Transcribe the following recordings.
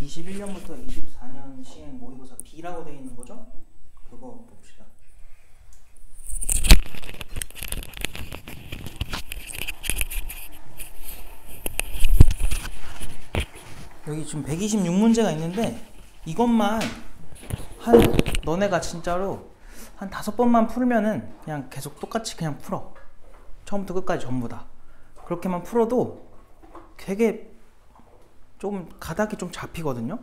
21년부터 24년 시행 모의고사 B라고 되어 있는 거죠? 그거 봅시다. 여기 지금 126문제가 있는데 이것만 너네가 진짜로 한 5번만 풀면은 그냥 계속 똑같이 그냥 풀어. 처음부터 끝까지 전부 다. 그렇게만 풀어도 되게 좀 가닥이 좀 잡히거든요.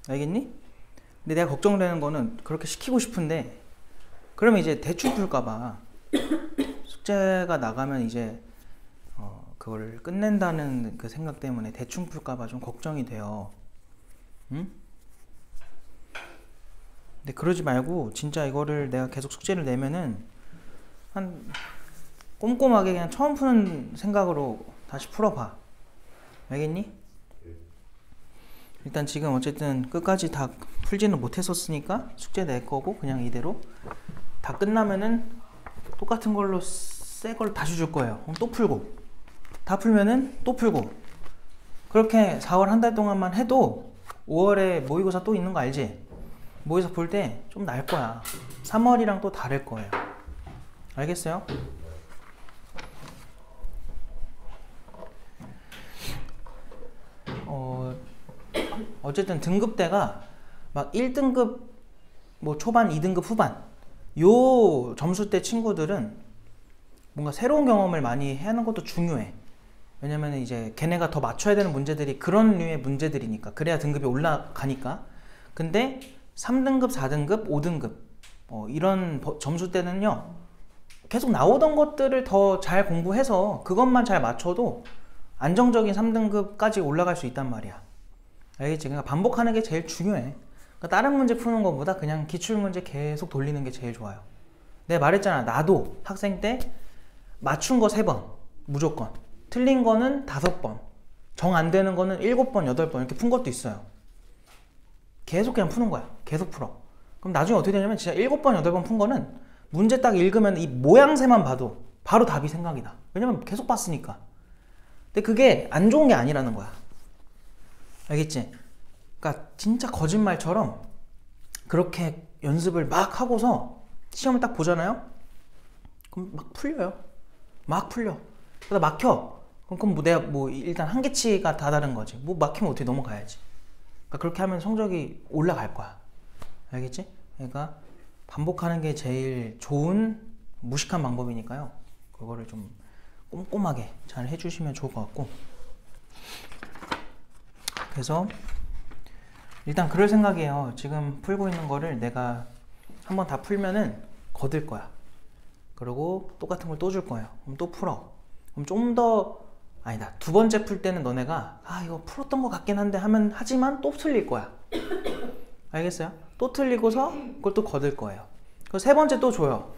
알겠니? 근데 내가 걱정되는 거는 그렇게 시키고 싶은데 그러면 이제 대충 풀까봐 숙제가 나가면 이제 그걸 끝낸다는 그 생각 때문에 대충 풀까봐 좀 걱정이 돼요. 응? 근데 그러지 말고 진짜 이거를 내가 계속 숙제를 내면은 한 꼼꼼하게 그냥 처음 푸는 생각으로 다시 풀어봐. 알겠니? 일단 지금 어쨌든 끝까지 다 풀지는 못했었으니까 숙제 낼 거고 그냥 이대로 다 끝나면은 똑같은 걸로 새 걸 다시 줄 거예요. 그럼 또 풀고 다 풀면은 또 풀고 그렇게 4월 한 달 동안만 해도 5월에 모의고사 또 있는 거 알지? 모의고사 볼 때 좀 날 거야. 3월이랑 또 다를 거예요. 알겠어요? 어쨌든 등급대가 막 1등급 뭐 초반, 2등급 후반 요 점수대 친구들은 뭔가 새로운 경험을 많이 하는 것도 중요해. 왜냐면 이제 걔네가 더 맞춰야 되는 문제들이 그런 류의 문제들이니까. 그래야 등급이 올라가니까. 근데 3등급, 4등급, 5등급 이런 점수대는요 계속 나오던 것들을 더 잘 공부해서 그것만 잘 맞춰도 안정적인 3등급까지 올라갈 수 있단 말이야. 알겠지? 그러니까 반복하는 게 제일 중요해. 그러니까 다른 문제 푸는 것보다 그냥 기출문제 계속 돌리는 게 제일 좋아요. 내가 말했잖아. 나도 학생 때 맞춘 거 3번 무조건, 틀린 거는 5번, 정 안 되는 거는 7번, 8번 이렇게 푼 것도 있어요. 계속 그냥 푸는 거야. 계속 풀어. 그럼 나중에 어떻게 되냐면 진짜 7번, 8번 푼 거는 문제 딱 읽으면 이 모양새만 봐도 바로 답이 생각이 나. 왜냐면 계속 봤으니까. 근데 그게 안 좋은 게 아니라는 거야. 알겠지? 그러니까 진짜 거짓말처럼 그렇게 연습을 막 하고서 시험을 딱 보잖아요? 그럼 막 풀려요. 막 풀려. 그러다 막혀. 그럼 뭐 내가 뭐 일단 한계치가 다 다른 거지. 뭐 막히면 어떻게 넘어가야지. 그러니까 그렇게 하면 성적이 올라갈 거야. 알겠지? 그러니까 반복하는 게 제일 좋은 무식한 방법이니까요. 그거를 좀 꼼꼼하게 잘 해주시면 좋을 것 같고. 그래서 일단 그럴 생각이에요. 지금 풀고 있는 거를 내가 한번 다 풀면은 거들 거야. 그리고 똑같은 걸 또 줄 거예요. 그럼 또 풀어. 그럼 좀 더 아니다. 2번째 풀 때는 너네가 이거 풀었던 것 같긴 한데 하면 하지만 또 틀릴 거야. 알겠어요? 또 틀리고서 그걸 또 거들 거예요. 그리고 3번째 또 줘요.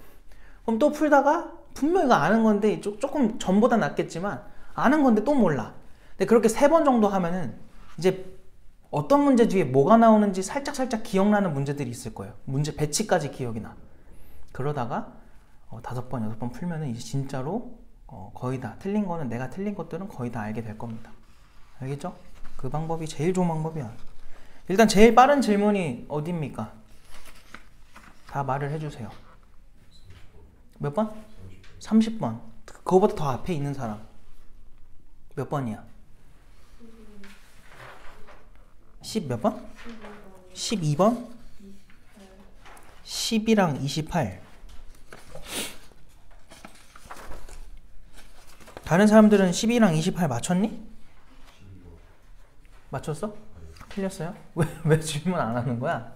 그럼 또 풀다가 분명히 이거 아는 건데 조금 전보다 낫겠지만 아는 건데 또 몰라. 근데 그렇게 3번 정도 하면은 이제 어떤 문제 뒤에 뭐가 나오는지 살짝 기억나는 문제들이 있을 거예요. 문제 배치까지 기억이 나. 그러다가 5번, 6번 풀면은 이제 진짜로 거의 다 틀린 거는 내가 틀린 것들은 거의 다 알게 될 겁니다. 알겠죠? 그 방법이 제일 좋은 방법이야. 일단 제일 빠른 질문이 어디입니까? 다 말을 해주세요. 몇 번? 30번. 그거보다 더 앞에 있는 사람 몇 번이야? 10 몇 번? 12번? 10이랑 28. 다른 사람들은 12랑 28 맞췄니? 맞췄어? 틀렸어요? 왜 질문 안 하는 거야?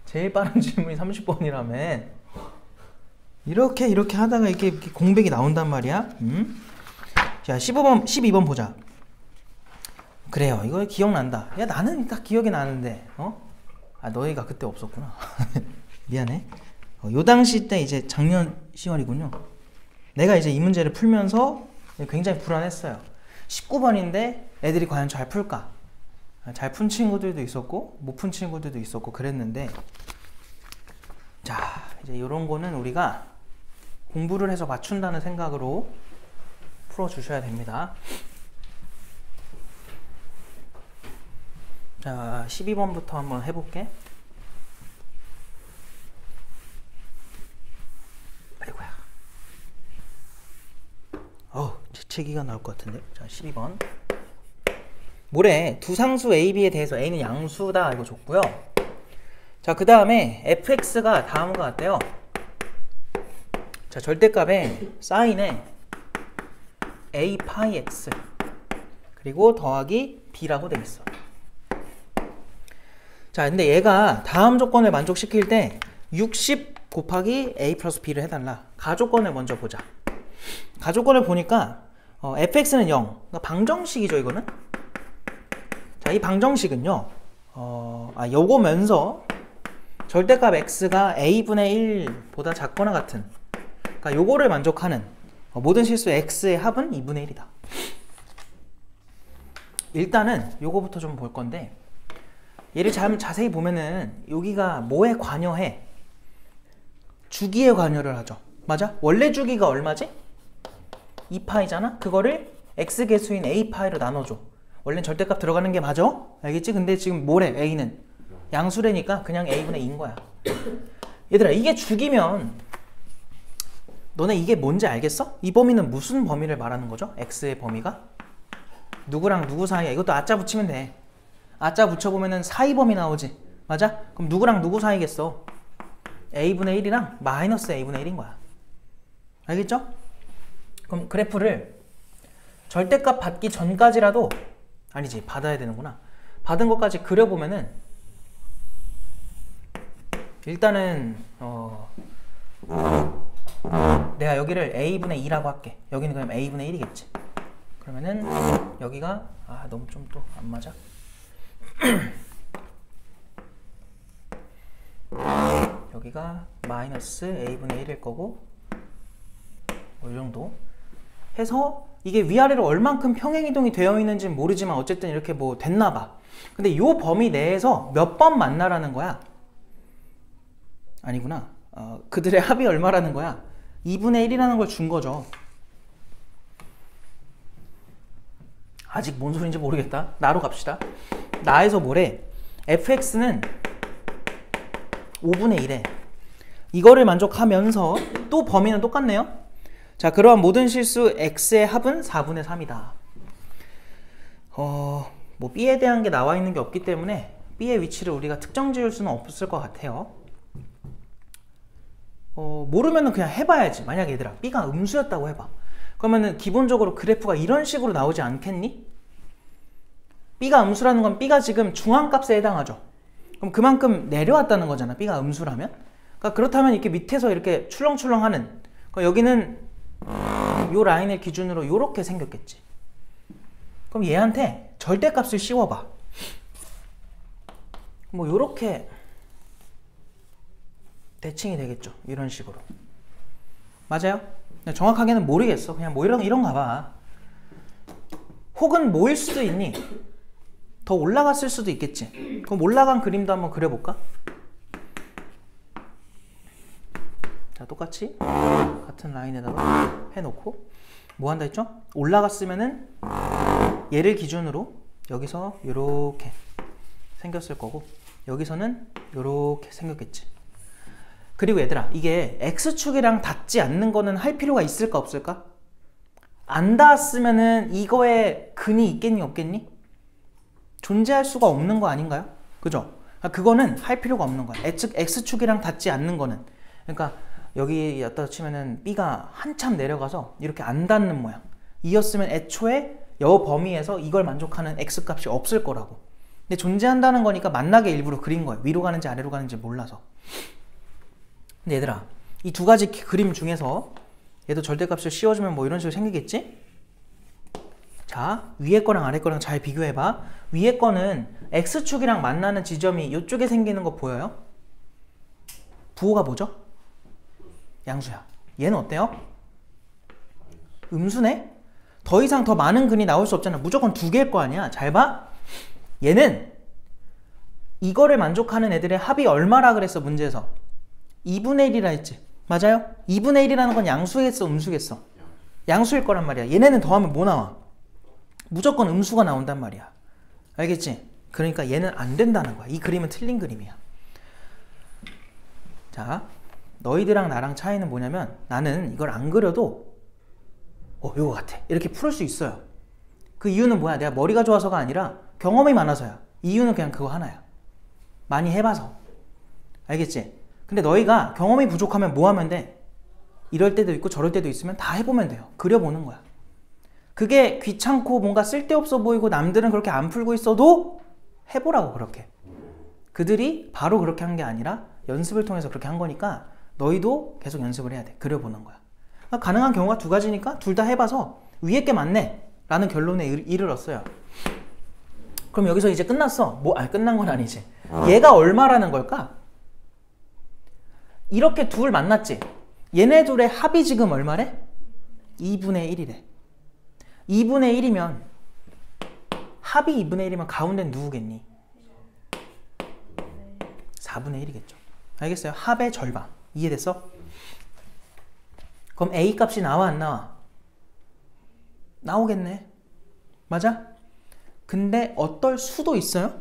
제일 빠른 질문이 30번이라며. 이렇게 하다가 이렇게 공백이 나온단 말이야. 자, 12번 보자. 그래요. 이거 기억난다. 야, 나는 딱 기억이 나는데, 너희가 그때 없었구나. 미안해. 요 당시 때 이제 작년 10월이군요. 내가 이제 이 문제를 풀면서 굉장히 불안했어요. 19번인데 애들이 과연 잘 풀까? 잘 푼 친구들도 있었고, 못 푼 친구들도 있었고, 그랬는데, 자, 이제 이런 거는 우리가 공부를 해서 맞춘다는 생각으로 풀어주셔야 됩니다. 자, 12번부터 한번 해볼게. 아이고야. 재채기가 나올 것 같은데. 자, 12번. 뭐래? 두 상수 A, B에 대해서 A는 양수다. 이거 줬고요. 자, 그 다음에 fx가 다음과 같대요. 자, 절대값에 사인에 a 파이 x 그리고 더하기 b라고 되어 있어. 자, 근데 얘가 다음 조건을 만족시킬 때 60 곱하기 a 플러스 b를 해달라. 가조건을 먼저 보자. 가조건을 보니까 fx는 0. 그러니까 방정식이죠, 이거는. 자, 이 방정식은요. 요거면서 절대값 x가 a분의 1보다 작거나 같은, 그러니까 요거를 만족하는 모든 실수 x의 합은 2분의 1이다. 일단은 요거부터 좀 볼 건데, 얘를 자세히 보면은 여기가 뭐에 관여해? 주기에 관여를 하죠. 맞아? 원래 주기가 얼마지? 2파이잖아? 그거를 x개수인 a파이로 나눠줘. 원래는 절대값 들어가는 게 맞아? 알겠지? 근데 지금 뭐래? a는 양수래니까 그냥 a분의 2인 거야. 얘들아, 이게 주기면 너네 이게 뭔지 알겠어? 이 범위는 무슨 범위를 말하는 거죠? x의 범위가? 누구랑 누구 사이야? 이것도 아짜 붙이면 돼. 아짜 붙여보면은 사이 범위 나오지. 맞아? 그럼 누구랑 누구 사이겠어? a분의 1이랑 마이너스 a분의 1인 거야. 알겠죠? 그럼 그래프를 절대값 받기 전까지라도, 아니지, 받아야 되는구나. 받은 것까지 그려보면은 일단은 내가 여기를 a분의 2라고 할게. 여기는 그럼 a분의 1이겠지. 그러면은 여기가 너무 좀 또 안 맞아. 여기가 마이너스 a분의 1일 거고, 이 정도 해서 이게 위아래로 얼만큼 평행이동이 되어 있는지는 모르지만 어쨌든 이렇게 뭐 됐나 봐. 근데 이 범위 내에서 몇 번 만나라는 거야? 아니구나. 그들의 합이 얼마라는 거야? 2분의 1이라는 걸 준 거죠. 아직 뭔 소린지 모르겠다. 나로 갑시다. 나에서 뭐래? fx는 5분의 1에 이거를 만족하면서 또 범위는 똑같네요. 자, 그러한 모든 실수 x의 합은 4분의 3이다. 뭐 b에 대한 게 나와 있는 게 없기 때문에 b의 위치를 우리가 특정 지을 수는 없을 것 같아요. 모르면은 그냥 해봐야지. 만약에 얘들아 b가 음수였다고 해봐. 그러면은 기본적으로 그래프가 이런 식으로 나오지 않겠니? b가 음수라는 건 b가 지금 중앙값에 해당하죠. 그럼 그만큼 내려왔다는 거잖아, b가 음수라면. 그러니까 그렇다면 이렇게 밑에서 이렇게 출렁출렁하는, 그러니까 여기는 요 라인을 기준으로 요렇게 생겼겠지. 그럼 얘한테 절대값을 씌워봐. 뭐 요렇게 대칭이 되겠죠. 이런 식으로. 맞아요? 정확하게는 모르겠어. 그냥 뭐 이런가 봐. 혹은 뭐일 수도 있니? 더 올라갔을 수도 있겠지. 그럼 올라간 그림도 한번 그려볼까? 자, 똑같이 같은 라인에다가 해놓고 뭐 한다 했죠? 올라갔으면은 얘를 기준으로 여기서 요렇게 생겼을 거고, 여기서는 요렇게 생겼겠지. 그리고 얘들아, 이게 x축이랑 닿지 않는 거는 할 필요가 있을까 없을까? 안 닿았으면은 이거에 근이 있겠니 없겠니? 존재할 수가 없는 거 아닌가요? 그죠? 그거는 할 필요가 없는 거야. x축이랑 닿지 않는 거는. 그러니까 여기 갖다 치면은 b가 한참 내려가서 이렇게 안 닿는 모양 이었으면 애초에 여 범위에서 이걸 만족하는 x값이 없을 거라고. 근데 존재한다는 거니까 만나게 일부러 그린 거예요. 위로 가는지 아래로 가는지 몰라서. 근데 얘들아, 이 두 가지 그림 중에서 얘도 절대값을 씌워주면 뭐 이런 식으로 생기겠지? 자, 위에 거랑 아래 거랑 잘 비교해봐. 위에 거는 x축이랑 만나는 지점이 이쪽에 생기는 거 보여요? 부호가 뭐죠? 양수야. 얘는 어때요? 음수네? 더 이상 더 많은 근이 나올 수 없잖아. 무조건 두 개일 거 아니야. 잘 봐. 얘는 이거를 만족하는 애들의 합이 얼마라 그랬어, 문제에서? 2분의 1이라 했지. 맞아요? 2분의 1이라는 건 양수겠어, 음수겠어? 양수일 거란 말이야. 얘네는 더하면 뭐 나와? 무조건 음수가 나온단 말이야. 알겠지? 그러니까 얘는 안 된다는 거야. 이 그림은 틀린 그림이야. 자, 너희들랑 나랑 차이는 뭐냐면 나는 이걸 안 그려도 요거 같아. 이렇게 풀 수 있어요. 그 이유는 뭐야? 내가 머리가 좋아서가 아니라 경험이 많아서야. 이유는 그냥 그거 하나야. 많이 해봐서. 알겠지? 근데 너희가 경험이 부족하면 뭐 하면 돼? 이럴 때도 있고 저럴 때도 있으면 다 해보면 돼요. 그려보는 거야. 그게 귀찮고 뭔가 쓸데없어 보이고 남들은 그렇게 안 풀고 있어도 해보라고. 그렇게 그들이 바로 그렇게 한 게 아니라 연습을 통해서 그렇게 한 거니까 너희도 계속 연습을 해야 돼. 그려보는 거야. 그러니까 가능한 경우가 두 가지니까 둘 다 해봐서 위에 게 맞네 라는 결론에 이르렀어요. 그럼 여기서 이제 끝났어. 끝난 건 아니지. 얘가 얼마라는 걸까? 이렇게 둘 만났지. 얘네 둘의 합이 지금 얼마래? 2분의 1이래. 2분의 1이면 합이 2분의 1이면 가운데는 누구겠니? 4분의 1이겠죠. 알겠어요? 합의 절반. 이해됐어? 그럼 A 값이 나와 안 나와? 나오겠네. 맞아? 근데 어떨 수도 있어요?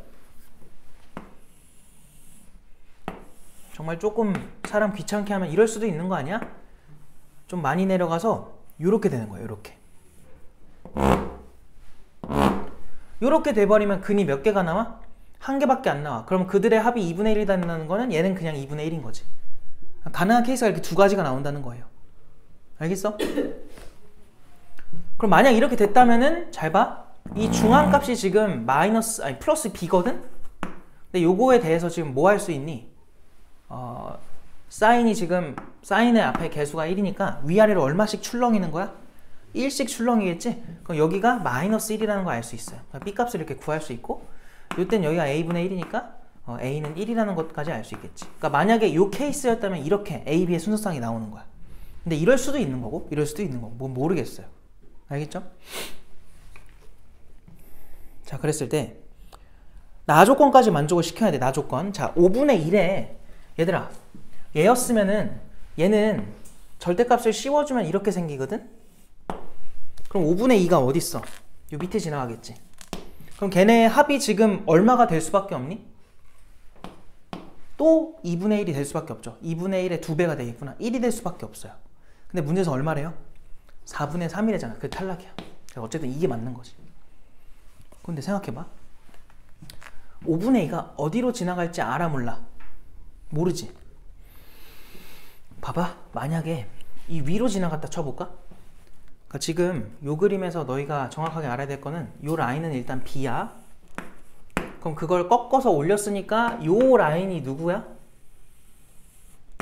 정말 조금 사람 귀찮게 하면 이럴 수도 있는 거 아니야? 좀 많이 내려가서 요렇게 되는 거예요. 요렇게 돼버리면 근이 몇 개가 나와? 한 개밖에 안 나와. 그럼 그들의 합이 2분의 1이라는 거는 얘는 그냥 2분의 1인 거지. 가능한 케이스가 이렇게 두 가지가 나온다는 거예요. 알겠어? 그럼 만약 이렇게 됐다면은 잘 봐. 이 중앙값이 지금 플러스 b거든? 근데 요거에 대해서 지금 뭐 할 수 있니? 사인이 지금 사인의 앞에 개수가 1이니까 위아래로 얼마씩 출렁이는 거야? 1씩 출렁이겠지? 그럼 여기가 마이너스 1이라는 거 알 수 있어요. b값을 이렇게 구할 수 있고 요땐 여기가 a분의 1이니까 a는 1이라는 것까지 알 수 있겠지. 그러니까 만약에 요 케이스였다면 이렇게 a, b의 순서상이 나오는 거야. 근데 이럴 수도 있는 거고 이럴 수도 있는 거고 뭐 모르겠어요. 알겠죠? 자, 그랬을 때 나조건까지 만족을 시켜야 돼. 나조건. 자, 5분의 1에 얘들아 얘였으면은 얘는 절대값을 씌워주면 이렇게 생기거든? 그럼 5분의 2가 어딨어? 요 밑에 지나가겠지. 그럼 걔네의 합이 지금 얼마가 될 수밖에 없니? 또 2분의 1이 될 수밖에 없죠. 2분의 1의 2배가 되겠구나. 1이 될 수밖에 없어요. 근데 문제에서 얼마래요? 4분의 3이래잖아. 그게 탈락이야. 어쨌든 이게 맞는 거지. 근데 생각해봐. 5분의 2가 어디로 지나갈지 알아 몰라? 모르지. 봐봐. 만약에 이 위로 지나갔다 쳐볼까? 그러니까 지금 요 그림에서 너희가 정확하게 알아야 될 거는 요 라인은 일단 B야. 그럼 그걸 꺾어서 올렸으니까 요 라인이 누구야?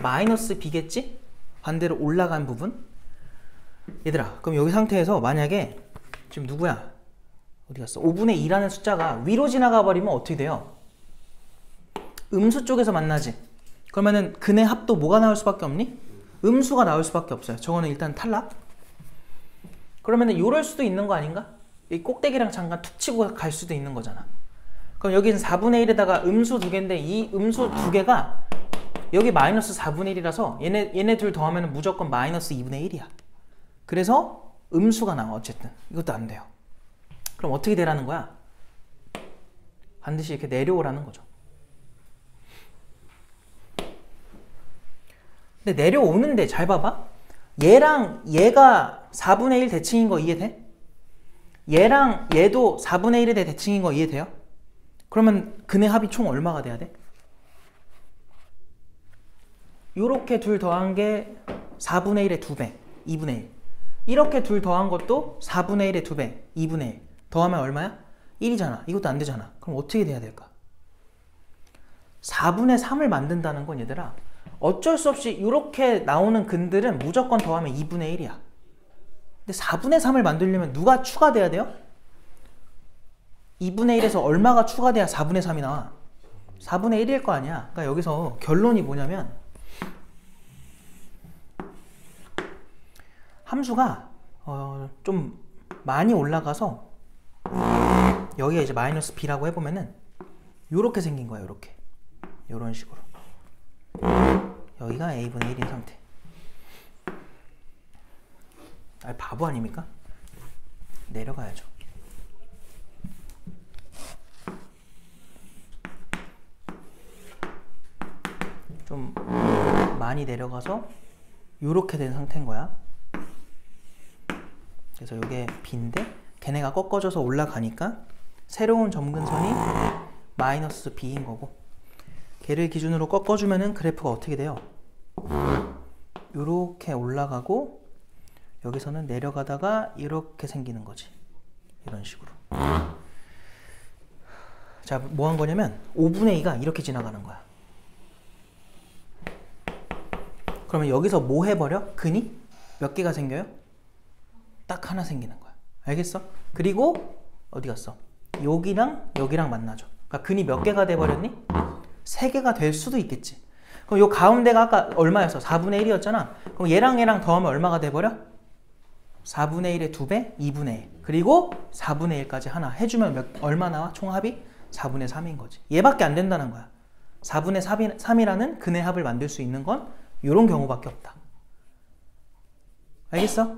마이너스 B겠지? 반대로 올라간 부분? 얘들아, 그럼 여기 상태에서 만약에 지금 누구야? 어디 갔어? 5분의 2라는 숫자가 위로 지나가 버리면 어떻게 돼요? 음수 쪽에서 만나지? 그러면은 근의 합도 뭐가 나올 수밖에 없니? 음수가 나올 수밖에 없어요. 저거는 일단 탈락. 그러면은 요럴 수도 있는 거 아닌가? 이 꼭대기랑 잠깐 툭 치고 갈 수도 있는 거잖아. 그럼 여기는 4분의 1에다가 음수 두 개인데 이 음수 두 개가 여기 마이너스 4분의 1이라서 얘네 둘 더하면 무조건 마이너스 2분의 1이야. 그래서 음수가 나와. 어쨌든 이것도 안 돼요. 그럼 어떻게 되라는 거야? 반드시 이렇게 내려오라는 거죠. 근데 내려오는데 잘 봐봐. 얘랑 얘가 4분의 1 대칭인 거 이해돼? 얘랑 얘도 4분의 1의 대칭인 거 이해돼요? 그러면 근의 합이 총 얼마가 돼야 돼? 요렇게 둘 더한 게 4분의 1의 2배, 2분의 1. 이렇게 둘 더한 것도 4분의 1의 2배, 2분의 1. 더하면 얼마야? 1이잖아. 이것도 안 되잖아. 그럼 어떻게 돼야 될까? 4분의 3을 만든다는 건 얘들아 어쩔 수 없이 이렇게 나오는 근들은 무조건 더하면 2분의 1이야. 근데 4분의 3을 만들려면 누가 추가돼야 돼요? 2분의 1에서 얼마가 추가돼야 4분의 3이 나와? 4분의 1일 거 아니야. 그러니까 여기서 결론이 뭐냐면 함수가 좀 많이 올라가서 여기에 이제 마이너스 b라고 해보면은 요렇게 생긴 거야. 요렇게 요런 식으로 여기가 a분의 1인 상태. 바보 아닙니까? 내려가야죠. 좀 많이 내려가서 요렇게 된 상태인 거야. 그래서 이게 B인데 걔네가 꺾어져서 올라가니까 새로운 점근선이 마이너스 B인 거고, 걔를 기준으로 꺾어주면은 그래프가 어떻게 돼요? 요렇게 올라가고 여기서는 내려가다가 이렇게 생기는 거지. 이런 식으로. 자, 뭐 한 거냐면 5분의 2가 이렇게 지나가는 거야. 그러면 여기서 뭐 해버려? 근이 몇 개가 생겨요? 딱 하나 생기는 거야. 알겠어? 그리고 어디 갔어? 여기랑 여기랑 만나죠. 그러니까 근이 몇 개가 돼버렸니? 3개가 될 수도 있겠지. 그럼 요 가운데가 아까 얼마였어? 4분의 1이었잖아. 그럼 얘랑 더하면 얼마가 돼버려? 4분의 1의 2배? 2분의 1. 그리고 4분의 1까지 하나 해주면 얼마 나와? 총합이 4분의 3인 거지. 얘밖에 안 된다는 거야. 4분의 3이라는 근의 합을 만들 수 있는 건 이런 경우밖에 없다. 알겠어?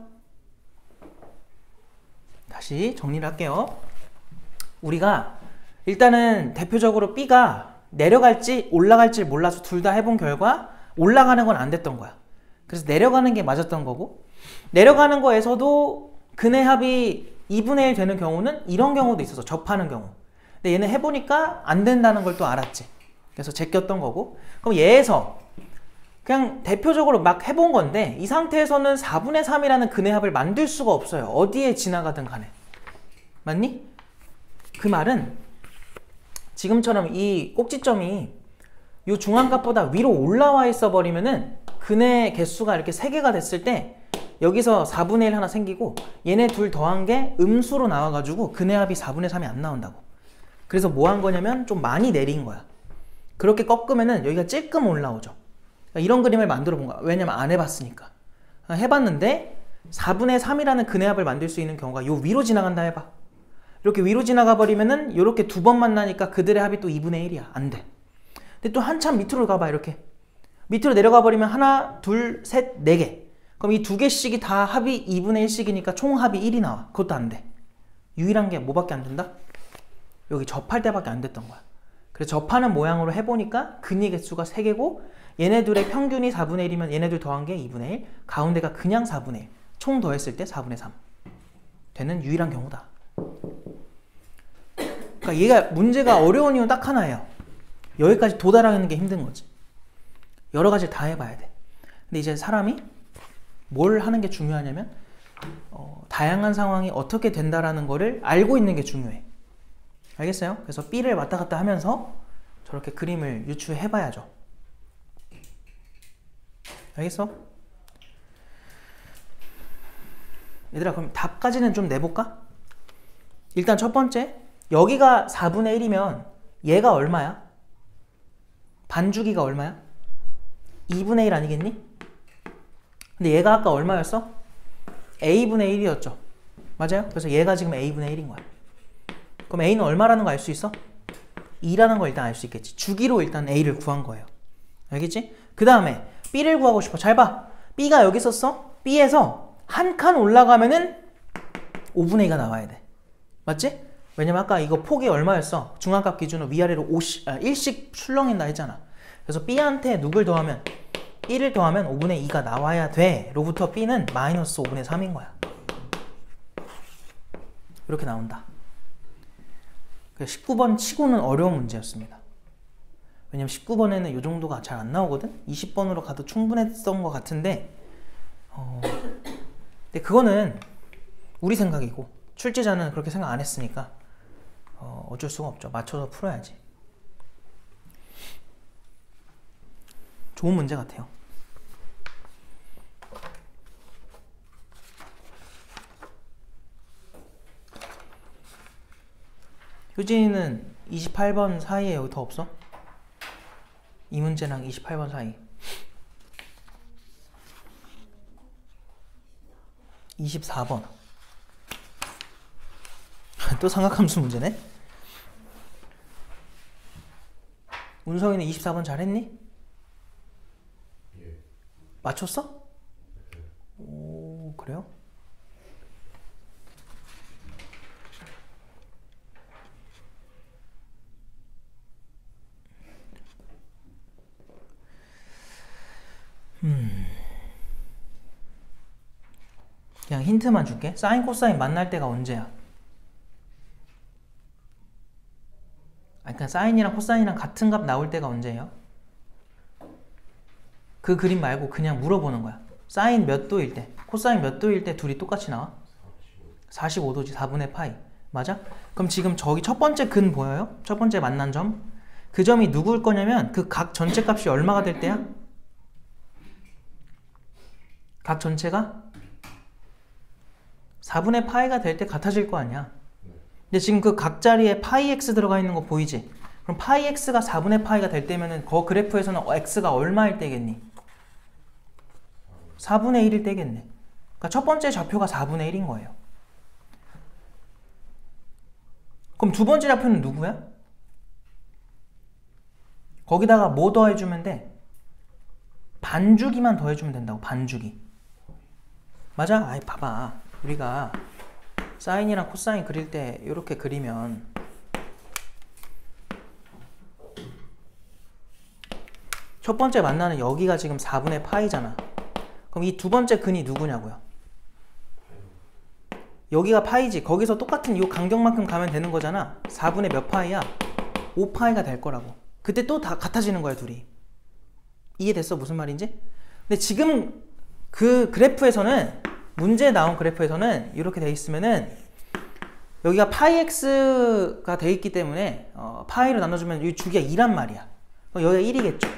다시 정리를 할게요. 우리가 일단은 대표적으로 B가 내려갈지 올라갈지 몰라서 둘 다 해본 결과 올라가는 건 안 됐던 거야. 그래서 내려가는 게 맞았던 거고, 내려가는 거에서도 근의 합이 2분의 1 되는 경우는 이런 경우도 있어서 접하는 경우. 근데 얘는 해보니까 안 된다는 걸 또 알았지. 그래서 제꼈던 거고, 그럼 얘에서 그냥 대표적으로 막 해본 건데 이 상태에서는 4분의 3이라는 근의 합을 만들 수가 없어요. 어디에 지나가든 간에. 맞니? 그 말은 지금처럼 이 꼭지점이 이 중앙값보다 위로 올라와 있어 버리면은 근의 개수가 이렇게 3개가 됐을 때 여기서 4분의 1 하나 생기고 얘네 둘 더한 게 음수로 나와가지고 근의 합이 4분의 3이 안 나온다고. 그래서 뭐 한 거냐면 좀 많이 내린 거야. 그렇게 꺾으면은 여기가 찔끔 올라오죠. 그러니까 이런 그림을 만들어 본 거야. 왜냐면 안 해봤으니까. 해봤는데 4분의 3이라는 근의 합을 만들 수 있는 경우가 요 위로 지나간다 해봐. 이렇게 위로 지나가 버리면은 이렇게 두 번 만나니까 그들의 합이 또 2분의 1이야. 안 돼. 근데 또 한참 밑으로 가봐. 이렇게 밑으로 내려가 버리면 하나, 둘, 셋, 4개. 그럼 이 2개씩이 다 합이 2분의 1씩이니까 총 합이 1이 나와. 그것도 안 돼. 유일한 게 뭐밖에 안 된다? 여기 접할 때밖에 안 됐던 거야. 그래서 접하는 모양으로 해보니까 근의 개수가 3개고 얘네들의 평균이 4분의 1이면 얘네들 더한 게 2분의 1, 가운데가 그냥 4분의 1, 총 더했을 때 4분의 3 되는 유일한 경우다. 그러니까 얘가 문제가 어려운 이유는 딱 하나예요. 여기까지 도달하는 게 힘든 거지. 여러 가지를 다 해봐야 돼. 근데 이제 사람이 뭘 하는 게 중요하냐면 다양한 상황이 어떻게 된다라는 거를 알고 있는 게 중요해. 알겠어요? 그래서 B를 왔다 갔다 하면서 저렇게 그림을 유추해 봐야죠. 알겠어? 얘들아, 그럼 답까지는 좀 내볼까? 일단 첫 번째, 여기가 4분의 1이면 얘가 얼마야? 반주기가 얼마야? 2분의 1 아니겠니? 근데 얘가 아까 얼마였어? A분의 1이었죠. 맞아요? 그래서 얘가 지금 A분의 1인 거야. 그럼 A는 얼마라는 거 알 수 있어? 2라는 거 일단 알 수 있겠지. 주기로 일단 A를 구한 거예요. 알겠지? 그 다음에 B를 구하고 싶어. 잘 봐. B가 여기 있었어. B에서 한 칸 올라가면은 5분의 2가 나와야 돼. 맞지? 왜냐면 아까 이거 폭이 얼마였어? 중앙값 기준으로 위아래로 1씩 출렁인다 했잖아. 그래서 B한테 누굴 더하면 1을 더하면 5분의 2가 나와야 돼. 로부터 B는 마이너스 5분의 3인 거야. 이렇게 나온다. 19번 치고는 어려운 문제였습니다. 왜냐면 19번에는 이 정도가 잘 안 나오거든? 20번으로 가도 충분했던 것 같은데 근데 그거는 우리 생각이고 출제자는 그렇게 생각 안 했으니까 어쩔 수가 없죠. 맞춰서 풀어야지. 좋은 문제 같아요. 효진이는 28번 사이에 여기 더 없어? 이 문제랑 28번 사이. 24번. 또 삼각함수 문제네? 운성이는 24번 잘했니? 예. 맞췄어? 오, 그래요? 그냥 힌트만 줄게. 사인 코사인 만날 때가 언제야? 그러니까 사인이랑 코사인이랑 같은 값 나올 때가 언제예요? 그 그림 말고 그냥 물어보는 거야. 사인 몇 도일 때, 코사인 몇 도일 때 둘이 똑같이 나와? 45도지. 4분의 파이. 맞아? 그럼 지금 저기 첫 번째 근 보여요? 첫 번째 만난 점? 그 점이 누구일 거냐면 그 각 전체 값이 얼마가 될 때야? 각 전체가 4분의 파이가 될 때 같아질 거 아니야. 근데 지금 그 각 자리에 파이 x 들어가 있는 거 보이지? 그럼 파이 x가 4분의 파이가 될 때면은 그 그래프에서는 x가 얼마일 때겠니? 4분의 1일 때겠네. 그러니까 첫 번째 좌표가 4분의 1인 거예요. 그럼 두 번째 좌표는 누구야? 거기다가 뭐 더해주면 돼? 반주기만 더해주면 된다고. 반주기. 맞아? 아이 봐봐. 우리가 사인이랑 코사인 그릴 때 이렇게 그리면 첫 번째 만나는 여기가 지금 4분의 파이잖아. 그럼 이 두 번째 근이 누구냐고요? 여기가 파이지. 거기서 똑같은 이 간격만큼 가면 되는 거잖아. 4분의 몇 파이야? 5파이가 될 거라고. 그때 또 다 같아지는 거야, 둘이. 이해됐어? 무슨 말인지? 근데 지금 그 그래프에서는, 문제 나온 그래프에서는 이렇게 돼 있으면은 여기가 파이 x가 돼 있기 때문에 파이로 나눠주면 이 주기가 2란 말이야. 여기가 1이겠죠.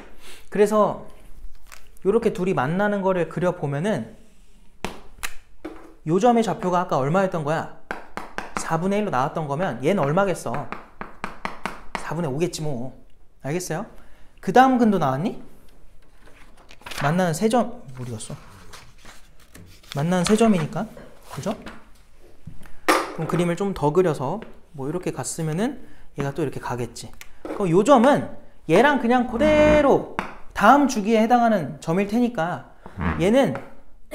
그래서 이렇게 둘이 만나는 거를 그려보면은 요 점의 좌표가 아까 얼마였던 거야? 4분의 1로 나왔던 거면 얘는 얼마겠어? 4분의 5겠지 뭐. 알겠어요? 그 다음 근도 나왔니? 만나는 세 점, 어디 갔어? 만나는 세 점이니까, 그죠? 그럼 그림을 좀 더 그려서 뭐 이렇게 갔으면은 얘가 또 이렇게 가겠지. 그럼 요 점은 얘랑 그냥 그대로 다음 주기에 해당하는 점일 테니까 얘는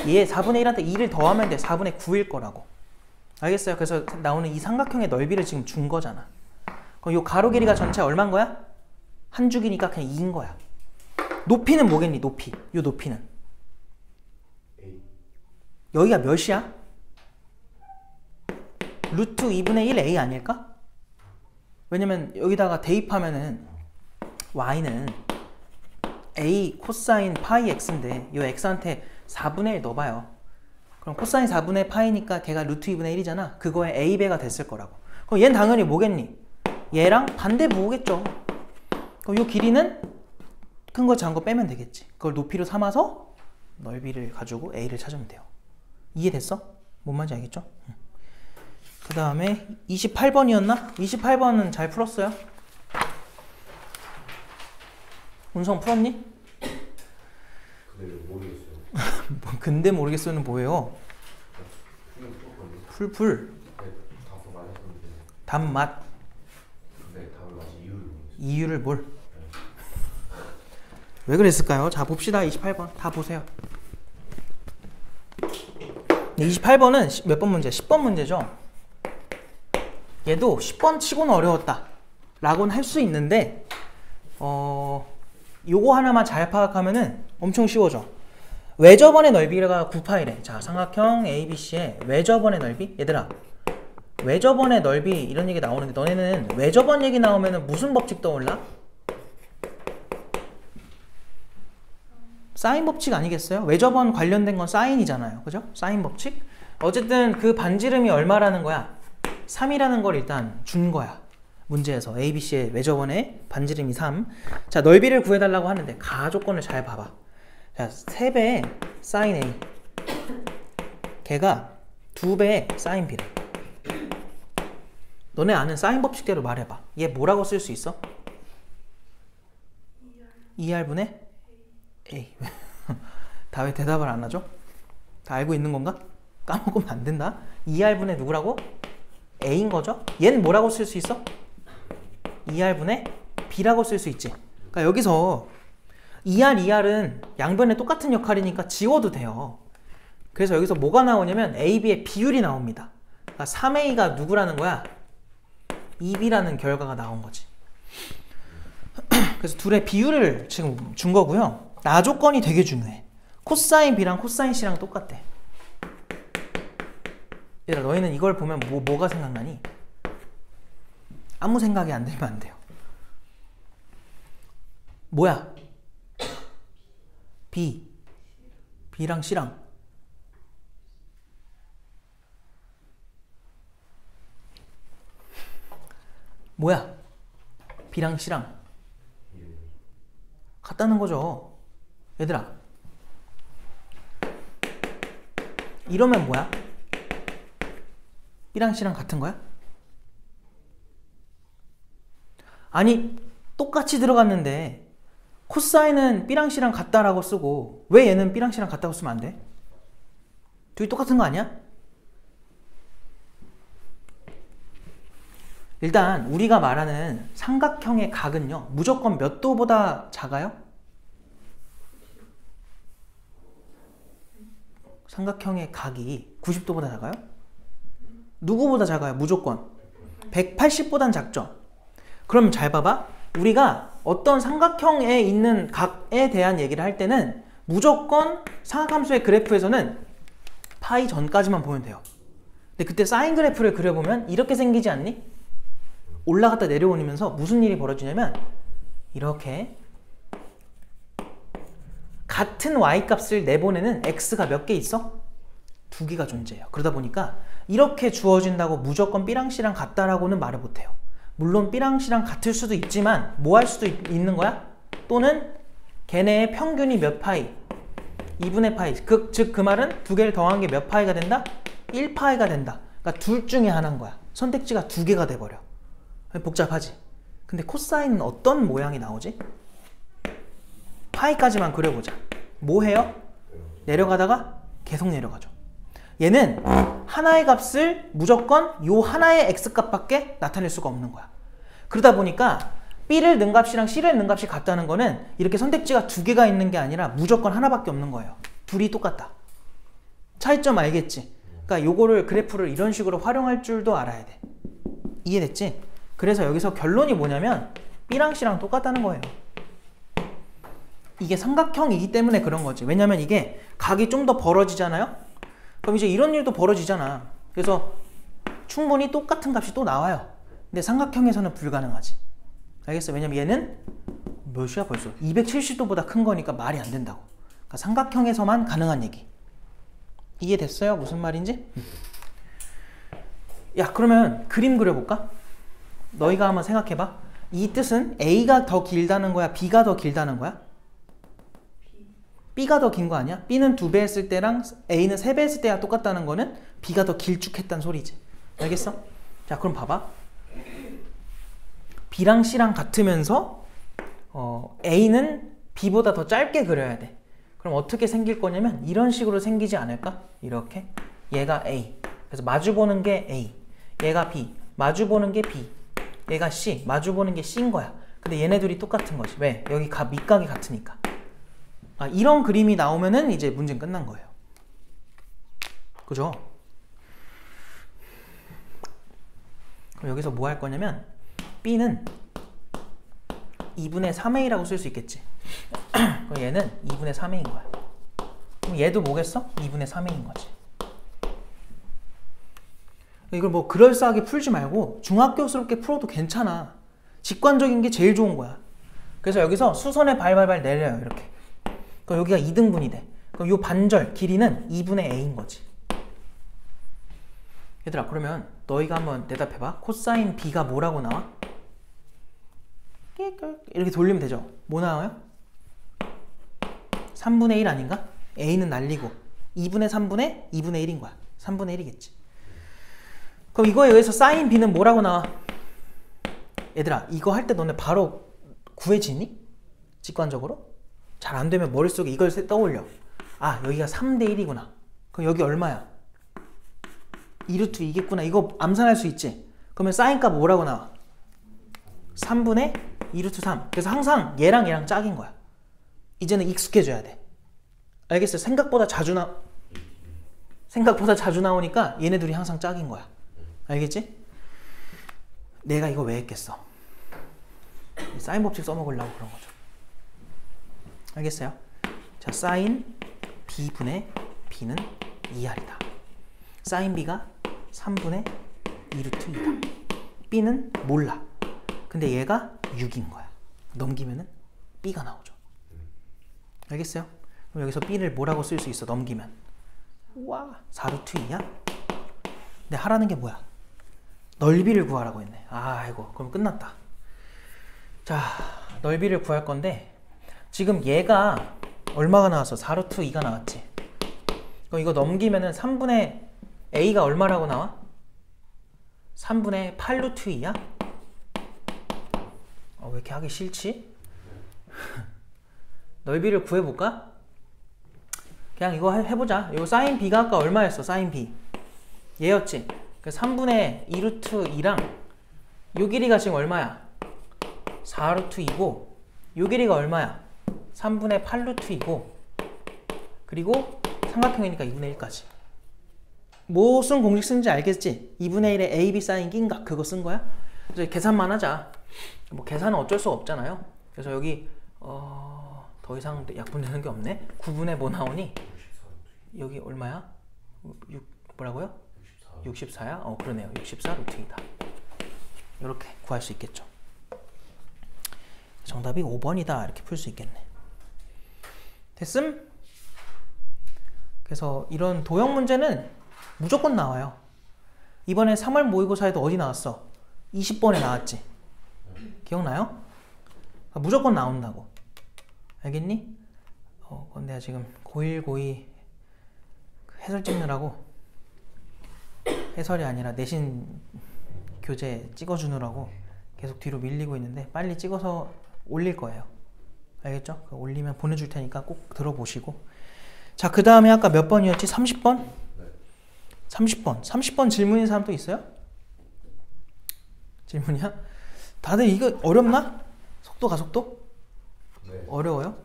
얘 4분의 1한테 2를 더하면 돼. 4분의 9일 거라고. 알겠어요? 그래서 나오는 이 삼각형의 넓이를 지금 준 거잖아. 그럼 요 가로 길이가 전체 얼마인 거야? 한 주기니까 그냥 2인 거야. 높이는 뭐겠니? 높이. 요 높이는 여기가 몇이야? 루트 2분의 1 a 아닐까? 왜냐면 여기다가 대입하면은 y는 a 코사인 파이 x인데 이 x한테 4분의 1 넣어봐요. 그럼 코사인 4분의 파이니까 걔가 루트 2분의 1이잖아. 그거에 a배가 됐을 거라고. 그럼 얘는 당연히 뭐겠니? 얘랑 반대부호겠죠. 그럼 이 길이는 큰 거 작은 거 빼면 되겠지. 그걸 높이로 삼아서 넓이를 가지고 a를 찾으면 돼요. 이해됐어? 뭔 말인지 알겠죠? 그 다음에 28번이었나? 28번은 잘 풀었어요? 운성 풀었니? 근데 모르겠어요. 근데 모르겠어요는 뭐예요? 풀. 네, 답을 맞았는데. 답맛. 네, 답을 맞은 이유를 모르겠어요. 이유를 뭘? 왜 그랬을까요? 자 봅시다. 28번 다 보세요. 28번은 몇 번 문제? 10번 문제죠. 얘도 10번 치고는 어려웠다 라고는 할 수 있는데 요거 하나만 잘 파악하면은 엄청 쉬워져. 외접원의 넓이가 9파이래. 자, 삼각형 ABC의 외접원의 넓이? 얘들아, 외접원의 넓이 이런 얘기 나오는데 너네는 외접원 얘기 나오면은 무슨 법칙 떠올라? 사인 법칙 아니겠어요? 외접원 관련된 건 사인이잖아요. 그죠? 사인 법칙? 어쨌든 그 반지름이 얼마라는 거야? 3이라는 걸 일단 준 거야. 문제에서 ABC의 외접원의 반지름이 3. 자, 넓이를 구해달라고 하는데 가조건을 잘 봐봐. 자, 3배의 사인 A. 걔가 2배의 사인 B래. 너네 아는 사인 법칙대로 말해봐. 얘 뭐라고 쓸 수 있어? 2R분의 A. 다 왜 대답을 안 하죠? 다 알고 있는 건가? 까먹으면 안 된다. 2R분의 누구라고? A인 거죠? 얘는 뭐라고 쓸 수 있어? 2R분의 B라고 쓸 수 있지. 그러니까 여기서 2R, 2R은 양변에 똑같은 역할이니까 지워도 돼요. 그래서 여기서 뭐가 나오냐면 A, B의 비율이 나옵니다. 그러니까 3A가 누구라는 거야? 2B라는 결과가 나온 거지. 그래서 둘의 비율을 지금 준 거고요. 나 조건이 되게 중요해. 코사인 B랑 코사인 C랑 똑같대. 얘들아, 너희는 이걸 보면 뭐가 생각나니? 아무 생각이 안 들면 안 돼요. 뭐야? B랑 C랑 뭐야? B랑 C랑 같다는 거죠. 얘들아, 이러면 뭐야? B랑 C랑 같은 거야? 아니, 똑같이 들어갔는데 코사인은 B랑 C랑 같다라고 쓰고 왜 얘는 B랑 C랑 같다고 쓰면 안 돼? 둘이 똑같은 거 아니야? 일단 우리가 말하는 삼각형의 각은요, 무조건 몇 도보다 작아요? 삼각형의 각이 90도보다 작아요? 누구보다 작아요? 무조건 180보단 작죠? 그럼 잘 봐봐. 우리가 어떤 삼각형에 있는 각에 대한 얘기를 할 때는 무조건 삼각함수의 그래프에서는 파이 전까지만 보면 돼요. 근데 그때 사인 그래프를 그려보면 이렇게 생기지 않니? 올라갔다 내려오면서 무슨 일이 벌어지냐면 이렇게 같은 y값을 내보내는 x가 몇 개 있어? 2개가 존재해요. 그러다 보니까 이렇게 주어진다고 무조건 B랑 C랑 같다라고는 말을 못해요. 물론 B랑 C랑 같을 수도 있지만 뭐 할 수도 있는 거야? 또는 걔네의 평균이 몇 파이? 2분의 파이. 즉 그 말은 2개를 더한 게 몇 파이가 된다? 1파이가 된다. 그러니까 둘 중에 하나인 거야. 선택지가 2개가 돼버려. 복잡하지? 근데 코사인은 어떤 모양이 나오지? 파이까지만 그려보자. 뭐 해요? 내려가다가 계속 내려가죠. 얘는 하나의 값을 무조건 요 하나의 x값밖에 나타낼 수가 없는 거야. 그러다 보니까 B를 넣은 값이랑 C를 넣은 값이 같다는 거는 이렇게 선택지가 2개가 있는 게 아니라 무조건 하나밖에 없는 거예요. 둘이 똑같다. 차이점 알겠지? 그러니까 요거를 그래프를 이런 식으로 활용할 줄도 알아야 돼. 이해됐지? 그래서 여기서 결론이 뭐냐면 B랑 C랑 똑같다는 거예요. 이게 삼각형이기 때문에 그런 거지. 왜냐면 이게 각이 좀 더 벌어지잖아요? 그럼 이제 이런 일도 벌어지잖아. 그래서 충분히 똑같은 값이 또 나와요. 근데 삼각형에서는 불가능하지. 알겠어? 왜냐면 얘는 몇이야 벌써? 270도보다 큰 거니까 말이 안 된다고. 그러니까 삼각형에서만 가능한 얘기. 이해됐어요? 무슨 말인지? 야, 그러면 그림 그려볼까? 너희가 한번 생각해봐. 이 뜻은 A가 더 길다는 거야? B가 더 길다는 거야? B가 더 긴 거 아니야? B는 2배 했을 때랑 A는 3배 했을 때가 똑같다는 거는 B가 더 길쭉했다는 소리지. 알겠어? 자, 그럼 봐봐. B랑 C랑 같으면서 A는 B보다 더 짧게 그려야 돼. 그럼 어떻게 생길 거냐면 이런 식으로 생기지 않을까? 이렇게. 얘가 A. 그래서 마주보는 게 A. 얘가 B. 마주보는 게 B. 얘가 C. 마주보는 게 C인 거야. 근데 얘네 둘이 똑같은 거지. 왜? 여기 밑각이 같으니까. 이런 그림이 나오면은 이제 문제는 끝난 거예요. 그죠? 그럼 여기서 뭐 할 거냐면 B는 2분의 3A라고 쓸 수 있겠지. 그럼 얘는 2분의 3A인 거야. 그럼 얘도 뭐겠어? 2분의 3A인 거지. 이걸 뭐 그럴싸하게 풀지 말고 중학교스럽게 풀어도 괜찮아. 직관적인 게 제일 좋은 거야. 그래서 여기서 수선에 발발발 내려요. 이렇게. 그럼 여기가 2등분이 돼. 그럼 요 반절 길이는 2분의 a인 거지. 얘들아, 그러면 너희가 한번 대답해봐. 코사인 b가 뭐라고 나와? 이렇게 돌리면 되죠. 뭐 나와요? 3분의 1 아닌가? a는 날리고 2분의 3분의 2분의 1인 거야. 3분의 1이겠지. 그럼 이거에 의해서 사인 b는 뭐라고 나와? 얘들아, 이거 할 때 너네 바로 구해지니? 직관적으로? 잘 안 되면 머릿속에 이걸 떠올려. 여기가 3대 1이구나. 그럼 여기 얼마야? 2루트 2겠구나. 이거 암산할 수 있지? 그러면 사인값 뭐라고 나와? 3분의 2루트 3. 그래서 항상 얘랑 얘랑 짝인 거야. 이제는 익숙해져야 돼. 알겠어요? 생각보다 자주 나오니까 얘네 둘이 항상 짝인 거야. 알겠지? 내가 이거 왜 했겠어? 사인 법칙 써먹으려고 그런 거죠. 알겠어요? 자, 사인 B분의 B는 2R이다. 사인 B가 3분의 2루트 2다. B는 몰라. 근데 얘가 6인 거야. 넘기면은 B가 나오죠. 알겠어요? 그럼 여기서 B를 뭐라고 쓸 수 있어? 넘기면. 와, 4루트 2야? 근데 하라는 게 뭐야? 넓이를 구하라고 했네. 아이고, 그럼 끝났다. 자, 넓이를 구할 건데 지금 얘가 얼마가 나왔어? 4루트 2가 나왔지. 그럼 이거 넘기면은 3분의 A가 얼마라고 나와? 3분의 8루트 2야? 왜 이렇게 하기 싫지? 넓이를 구해볼까? 그냥 이거 해보자. 이거 사인 B가 아까 얼마였어? 사인 B 얘였지? 그 3분의 2루트 2랑 요 길이가 지금 얼마야? 4루트 2고 요 길이가 얼마야? 3분의 8루트 2고 그리고 삼각형이니까 2분의 1까지. 무슨 공식 쓰는지 알겠지? 2분의 1에 AB 사인 B인가? 그거 쓴 거야? 이제 계산만 하자. 뭐 계산은 어쩔 수 없잖아요. 그래서 여기 더 이상 약분되는 게 없네. 9분의 뭐 나오니? 여기 얼마야? 6 뭐라고요? 64야? 그러네요. 64 루트 2다. 이렇게 구할 수 있겠죠. 정답이 5번이다. 이렇게 풀 수 있겠네. 됐음? 그래서 이런 도형 문제는 무조건 나와요. 이번에 3월 모의고사에도 어디 나왔어? 20번에 나왔지? 기억나요? 무조건 나온다고. 알겠니? 그건 내가 지금 고1, 고2 해설 찍느라고 해설이 아니라 내신 교재 찍어주느라고 계속 뒤로 밀리고 있는데 빨리 찍어서 올릴 거예요. 알겠죠? 올리면 보내줄 테니까 꼭 들어보시고. 자, 그 다음에 아까 몇 번이었지? 30번? 네. 30번 질문인 사람 또 있어요? 질문이야? 다들 이거 어렵나? 속도 가속도? 네. 어려워요?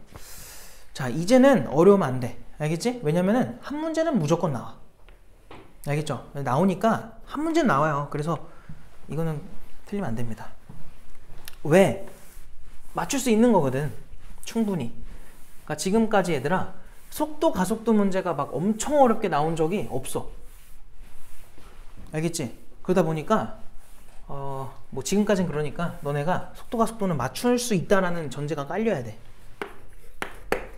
자, 이제는 어려우면 안 돼. 알겠지? 왜냐면은 한 문제는 무조건 나와. 알겠죠? 나오니까 한 문제는 나와요. 그래서 이거는 틀리면 안 됩니다. 왜? 맞출 수 있는 거거든. 충분히. 그러니까 지금까지 얘들아 속도 가속도 문제가 막 엄청 어렵게 나온 적이 없어. 알겠지? 그러다 보니까 뭐 지금까진 그러니까 너네가 속도 가속도는 맞출 수 있다라는 전제가 깔려야 돼.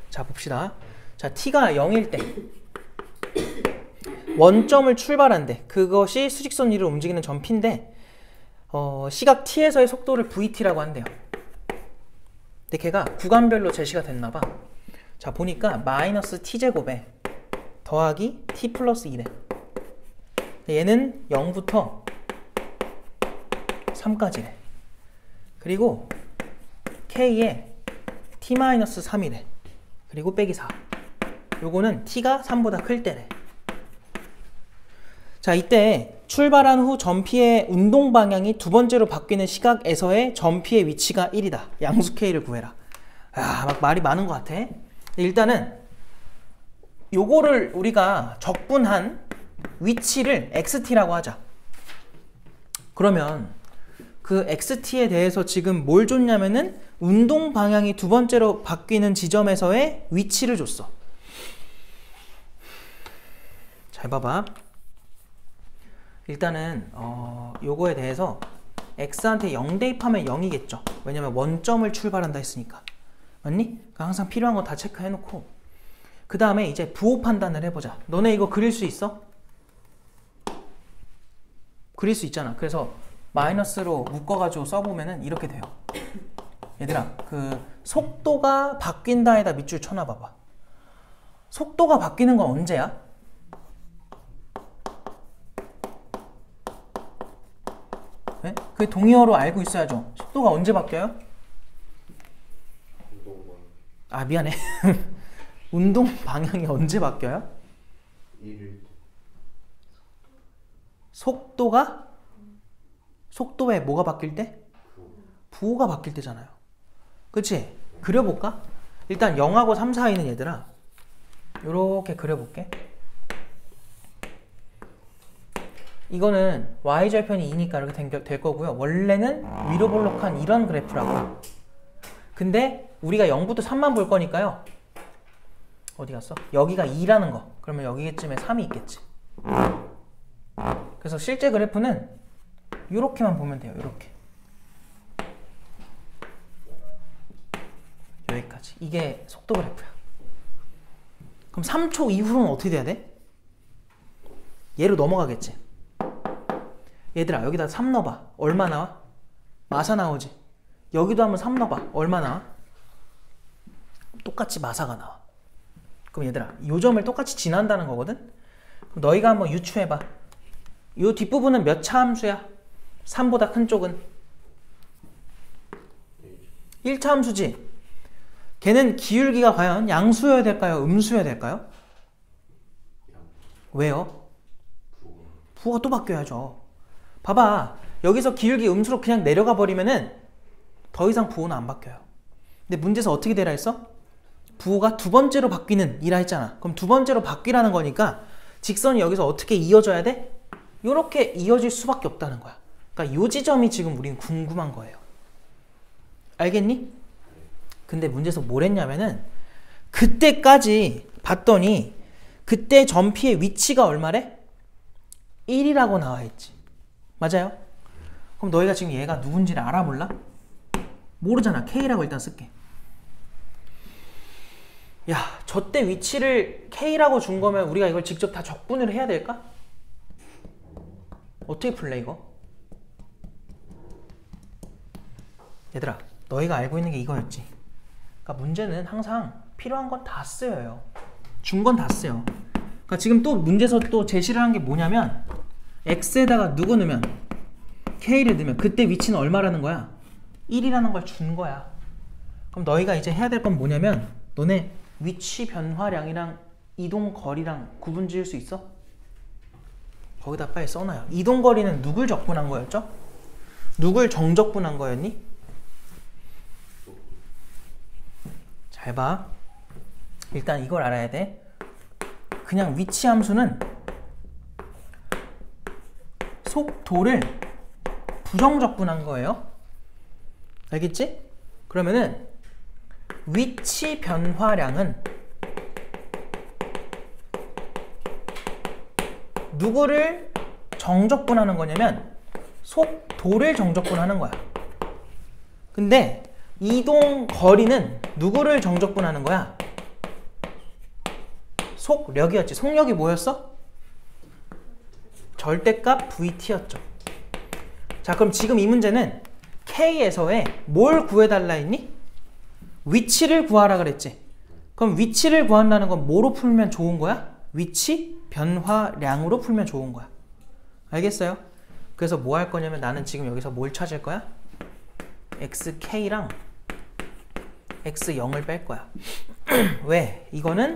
자, 봅시다. 자, t가 0일 때 원점을 출발한대. 그것이 수직선 위를 움직이는 점 p인데 시각 t에서의 속도를 vt라고 한대요. 근데 걔가 구간별로 제시가 됐나봐. 자, 보니까 마이너스 t제곱에 더하기 t 플러스 2래. 얘는 0부터 3까지래. 그리고 k에 t-3이래. 그리고 빼기 4. 요거는 t가 3보다 클 때래. 자, 이때 출발한 후 점 P의 운동 방향이 두 번째로 바뀌는 시각에서의 점 P의 위치가 1이다. 양수 K를 구해라. 막 말이 많은 것 같아. 일단은 요거를 우리가 적분한 위치를 XT라고 하자. 그러면 그 XT에 대해서 지금 뭘 줬냐면은 운동 방향이 두 번째로 바뀌는 지점에서의 위치를 줬어. 잘 봐봐. 일단은 요거에 대해서 X한테 0 대입하면 0이겠죠. 왜냐면 원점을 출발한다 했으니까. 맞니? 그러니까 항상 필요한 거 다 체크해놓고 그 다음에 이제 부호 판단을 해보자. 너네 이거 그릴 수 있어? 그릴 수 있잖아. 그래서 마이너스로 묶어가지고 써보면은 이렇게 돼요. 얘들아, 그 속도가 바뀐다에다 밑줄 쳐놔봐봐. 속도가 바뀌는 건 언제야? 네? 그게 동의어로 알고 있어야죠. 속도가 언제 바뀌어요? 아, 미안해. 운동 방향이 언제 바뀌어요? 1일 속도에 뭐가 바뀔 때? 부호가 바뀔 때잖아요. 그치? 그려볼까? 일단 0하고 3 사이는 얘들아 요렇게 그려볼게. 이거는 y절편이 2니까 이렇게 될 거고요. 원래는 위로 볼록한 이런 그래프라고. 근데 우리가 0부터 3만 볼 거니까요. 어디 갔어? 여기가 2라는 거. 그러면 여기쯤에 3이 있겠지. 그래서 실제 그래프는 이렇게만 보면 돼요. 이렇게. 여기까지. 이게 속도 그래프야. 그럼 3초 이후로는 어떻게 돼야 돼? 얘로 넘어가겠지. 얘들아 여기다 3 넣어봐. 얼마 나와? 마사 나오지. 여기도 한번 3 넣어봐. 얼마 나와? 똑같이 마사가 나와. 그럼 얘들아 이 점을 똑같이 지난다는 거거든? 그럼 너희가 한번 유추해봐. 이 뒷부분은 몇 차 함수야? 3보다 큰 쪽은? 1차 함수지? 걔는 기울기가 과연 양수여야 될까요? 음수여야 될까요? 왜요? 부호가 또 바뀌어야죠. 봐봐. 여기서 기울기 음수로 그냥 내려가 버리면은 더 이상 부호는 안 바뀌어요. 근데 문제에서 어떻게 되라 했어? 부호가 두 번째로 바뀌는 이라 했잖아. 그럼 두 번째로 바뀌라는 거니까 직선이 여기서 어떻게 이어져야 돼? 요렇게 이어질 수밖에 없다는 거야. 그러니까 요 지점이 지금 우리는 궁금한 거예요. 알겠니? 근데 문제에서 뭘 했냐면은 그때까지 봤더니 그때 점피의 위치가 얼마래? 1이라고 나와 있지. 맞아요? 그럼 너희가 지금 얘가 누군지를 알아볼라? 모르잖아. K라고 일단 쓸게. 야, 저때 위치를 K라고 준 거면 우리가 이걸 직접 다 적분을 해야 될까? 어떻게 풀래 이거? 얘들아, 너희가 알고 있는 게 이거였지. 그러니까 문제는 항상 필요한 건 다 쓰여요. 준 건 다 쓰여. 그러니까 지금 또 문제에서 또 제시를 한 게 뭐냐면 X에다가 누구 넣으면 K를 넣으면 그때 위치는 얼마라는 거야? 1이라는 걸 준 거야. 그럼 너희가 이제 해야 될 건 뭐냐면 너네 위치 변화량이랑 이동 거리랑 구분 지을 수 있어? 거기다 빨리 써놔요. 이동 거리는 누굴 적분한 거였죠? 누굴 정적분한 거였니? 잘 봐. 일단 이걸 알아야 돼. 그냥 위치 함수는 속도를 부정적분한 거예요. 알겠지? 그러면은 위치 변화량은 누구를 정적분하는 거냐면 속도를 정적분하는 거야. 근데 이동 거리는 누구를 정적분하는 거야? 속력이었지. 속력이 뭐였어? 절대값 VT였죠. 자, 그럼 지금 이 문제는 K에서의 뭘 구해달라 했니? 위치를 구하라 그랬지. 그럼 위치를 구한다는 건 뭐로 풀면 좋은 거야? 위치 변화량으로 풀면 좋은 거야. 알겠어요? 그래서 뭐 할 거냐면 나는 지금 여기서 뭘 찾을 거야? XK랑 X0을 뺄 거야. 왜? 이거는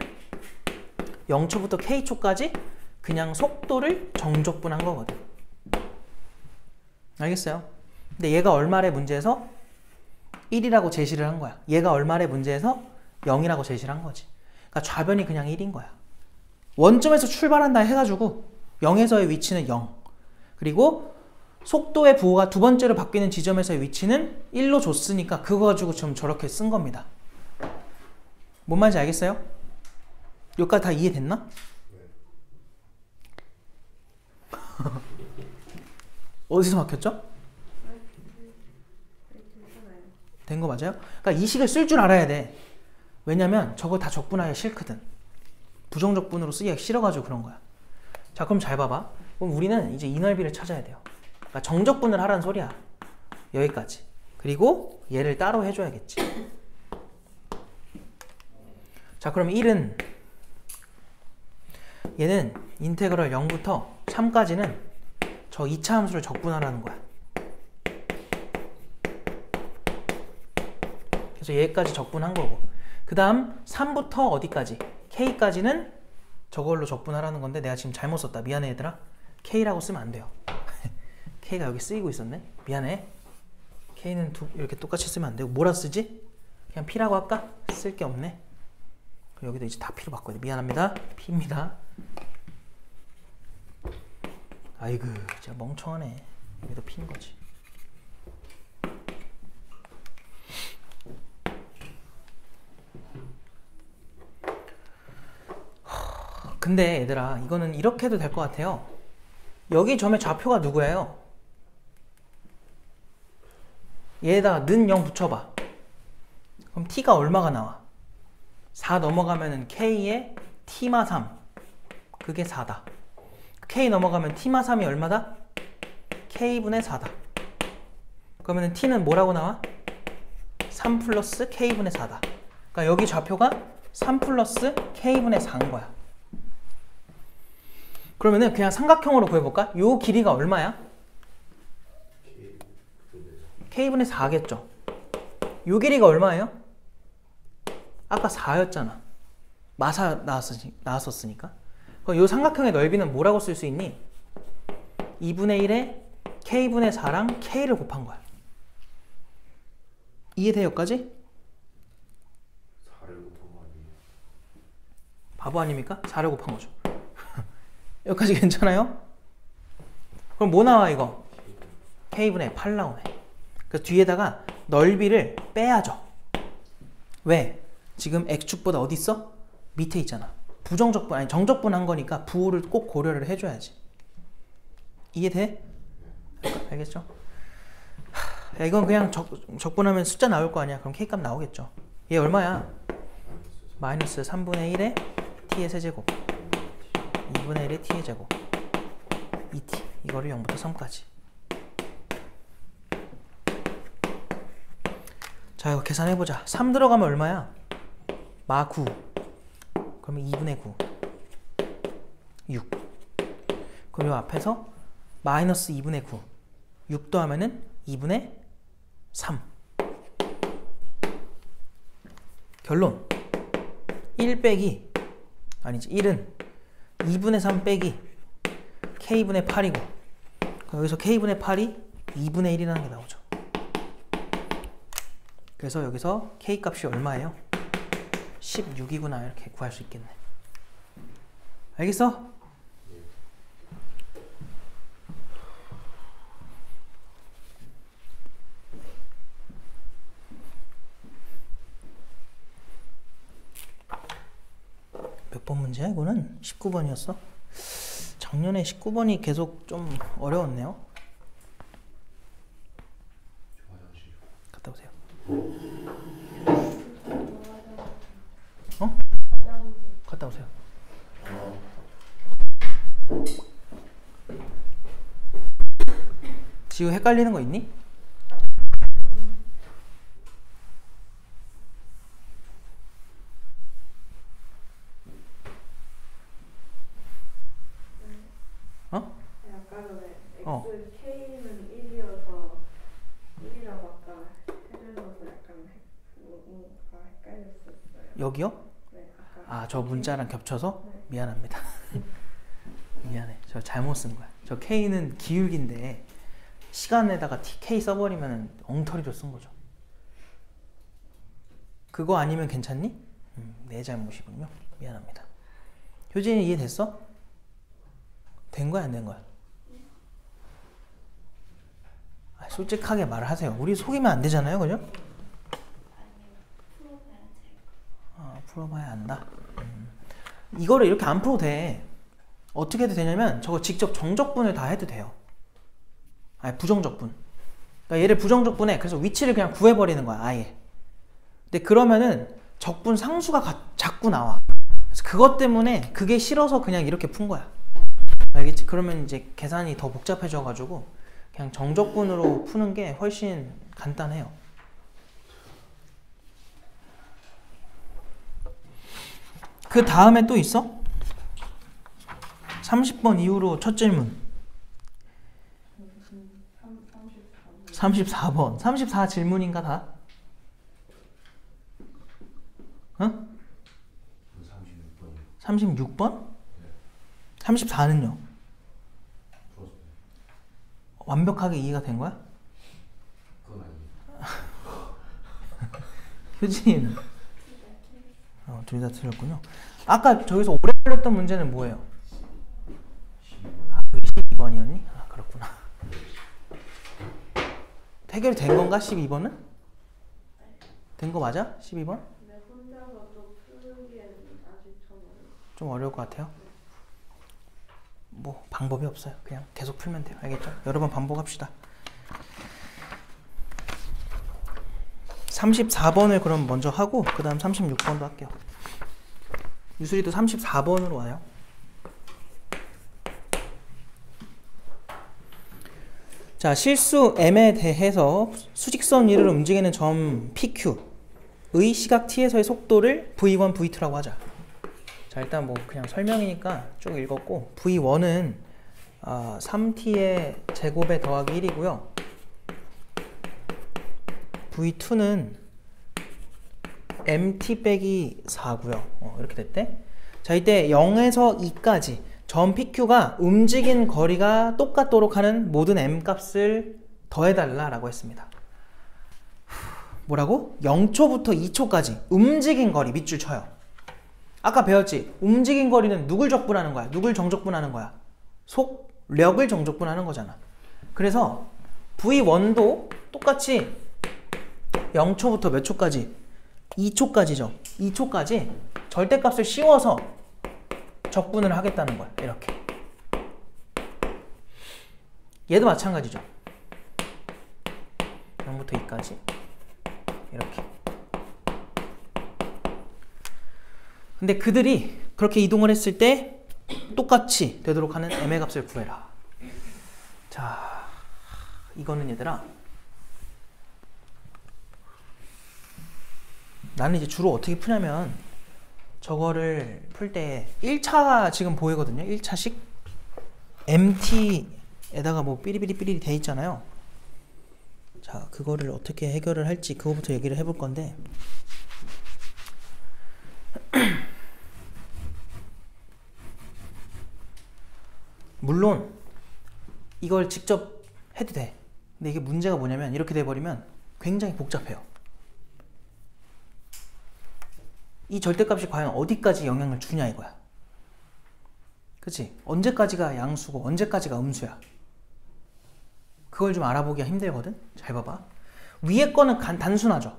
0초부터 K초까지 그냥 속도를 정적분한 거거든. 알겠어요? 근데 얘가 얼마래 문제에서 1이라고 제시를 한 거야. 얘가 얼마래 문제에서 0이라고 제시를 한 거지. 그러니까 좌변이 그냥 1인 거야. 원점에서 출발한다 해가지고 0에서의 위치는 0. 그리고 속도의 부호가 두 번째로 바뀌는 지점에서의 위치는 1로 줬으니까 그거 가지고 좀 저렇게 쓴 겁니다. 뭔 말인지 알겠어요? 여기까지 다 이해됐나? 어디서 막혔죠? 된 거 맞아요? 그러니까 이 식을 쓸 줄 알아야 돼. 왜냐면 저거 다 적분하기가 싫거든. 부정적분으로 쓰기가 싫어가지고 그런 거야. 자, 그럼 잘 봐봐. 그럼 우리는 이제 이 넓이를 찾아야 돼요. 그러니까 정적분을 하라는 소리야. 여기까지. 그리고 얘를 따로 해줘야겠지. 자, 그럼 1은 얘는 인테그럴 0부터 3까지는 저 2차 함수를 적분하라는 거야. 그래서 얘까지 적분한 거고, 그 다음 3부터 어디까지? K까지는 저걸로 적분하라는 건데 내가 지금 잘못 썼다. 미안해 얘들아. K라고 쓰면 안 돼요. K가 여기 쓰이고 있었네. 미안해. K는 이렇게 똑같이 쓰면 안 되고 뭐라 쓰지? 그냥 P라고 할까? 쓸 게 없네. 여기도 이제 다 P로 바꿔야 돼. 미안합니다. P입니다. 아이고 진짜 멍청하네. 여기도 P인 거지. 근데 얘들아 이거는 이렇게 해도 될 것 같아요. 여기 점의 좌표가 누구예요? 얘에다가 는 0 붙여봐. 그럼 t가 얼마가 나와? 4 넘어가면은 k에 t마 3. 그게 4다. k 넘어가면 t마 3이 얼마다? k분의 4다. 그러면 t는 뭐라고 나와? 3 플러스 k분의 4다. 그러니까 여기 좌표가 3 플러스 k분의 4인 거야. 그러면은 그냥 삼각형으로 구해볼까? 요 길이가 얼마야? k분의 4겠죠. 요 길이가 얼마예요? 아까 4였잖아. 마사 나왔었으니까. 그럼 요 삼각형의 넓이는 뭐라고 쓸 수 있니? 2분의 1에 k분의 4랑 k를 곱한 거야. 이해돼요, 여기까지? 4를 곱한 거 아니에요? 바보 아닙니까? 4를 곱한 거죠. 여기까지 괜찮아요? 그럼 뭐 나와 이거? k분의 8 나오네. 그래서 뒤에다가 넓이를 빼야죠. 왜? 지금 x축보다 어디 있어? 밑에 있잖아. 부정적분, 아니 정적분한 거니까 부호를 꼭 고려를 해줘야지. 이해돼? 알겠죠? 야, 이건 그냥 적분하면 숫자 나올 거 아니야. 그럼 k값 나오겠죠. 얘 얼마야? 마이너스 3분의 1에 t의 세제곱 2분의 1의 t의 제곱 2t 이거를 0부터 3까지. 자 이거 계산해보자. 3 들어가면 얼마야? 마 9. 그러면 2분의 9 6. 그럼 이 앞에서 마이너스 2분의 9 6 더하면은 2분의 3. 결론 1 빼기 아니지 1은 2분의 3 빼기 k분의 8이고 여기서 k분의 8이 2분의 1이라는 게 나오죠. 그래서 여기서 k 값이 얼마예요? 16이구나 이렇게 구할 수 있겠네. 알겠어? 몇 번 문제야 이거는? 19번이었어? 작년에 19번이 계속 좀 어려웠네요. 갔다 오세요. 어? 갔다 오세요. 지우 헷갈리는 거 있니? 어? 아까 전에 어. K는 1이어서 1이라고 아까 해주셔서 약간 뭔가 헷갈렸었어요. 여기요? 네, 아까. 아, 저 문자랑 겹쳐서? 네. 미안합니다. 미안해. 저 잘못 쓴 거야. 저 K는 기울기인데 시간에다가 K 써버리면 엉터리로 쓴 거죠. 그거 아니면 괜찮니? 내 잘못이군요. 미안합니다. 효진이 이해됐어? 된 거야 안 된 거야? 아, 솔직하게 말을 하세요. 우리 속이면 안 되잖아요, 그죠? 아, 풀어봐야 안다. 이거를 이렇게 안 풀어도 돼. 어떻게 해도 되냐면 저거 직접 정적분을 다 해도 돼요. 아니 부정적분. 그러니까 얘를 부정적분해. 그래서 위치를 그냥 구해버리는 거야 아예. 근데 그러면은 적분 상수가 자꾸 나와. 그래서 그것 때문에 그게 싫어서 그냥 이렇게 푼 거야. 알겠지? 그러면 이제 계산이 더 복잡해져가지고 그냥 정적분으로 푸는 게 훨씬 간단해요. 그 다음에 또 있어? 30번 이후로 첫 질문. 34번. 34 질문인가 다? 응? 36번이요. 36번? 34는요? 완벽하게 이해가 된 거야? 그건 아니에요. 효진이는? 둘 다 틀렸군요. 아까 저기서 오래 걸렸던 문제는 뭐예요? 아, 그게 12번이었니? 아, 그렇구나. 해결이 된 건가? 12번은? 된 거 맞아? 12번? 근데 혼자서 또 풀기에는 아직 좀 어려워요. 좀 어려울 것 같아요. 뭐 방법이 없어요. 그냥 계속 풀면 돼요. 알겠죠? 여러 번 반복합시다. 34번을 그럼 먼저 하고 그 다음 36번도 할게요. 유수리도 34번으로 와요. 자, 실수 m에 대해서 수직선 위를 움직이는 점 PQ의 시각 t에서의 속도를 v1, v2라고 하자. 자, 일단 뭐 그냥 설명이니까 쭉 읽었고, v1은 3t의 제곱에 더하기 1이고요. v2는 mt 빼기 4고요. 이렇게 됐대. 자, 이때 0에서 2까지 점 PQ가 움직인 거리가 똑같도록 하는 모든 m 값을 더해달라 라고 했습니다. 뭐라고? 0초부터 2초까지 움직인 거리 밑줄 쳐요. 아까 배웠지? 움직인 거리는 누굴 적분하는 거야? 누굴 정적분하는 거야? 속력을 정적분하는 거잖아. 그래서 V1도 똑같이 0초부터 몇 초까지? 2초까지죠. 2초까지 절대값을 씌워서 적분을 하겠다는 거야. 이렇게. 얘도 마찬가지죠. 0부터 2까지 이렇게. 근데 그들이 그렇게 이동을 했을 때 똑같이 되도록 하는 m의 값을 구해라. 자, 이거는 얘들아, 나는 이제 주로 어떻게 푸냐면 저거를 풀 때 1차 지금 보이거든요. 1차식 MT에다가 뭐 삐리삐리 돼 있잖아요. 자, 그거를 어떻게 해결을 할지 그거부터 얘기를 해볼 건데, 물론 이걸 직접 해도 돼. 근데 이게 문제가 뭐냐면 이렇게 돼버리면 굉장히 복잡해요. 이 절대값이 과연 어디까지 영향을 주냐 이거야. 그치? 언제까지가 양수고 언제까지가 음수야. 그걸 좀 알아보기가 힘들거든? 잘 봐봐. 위에 거는 단순하죠.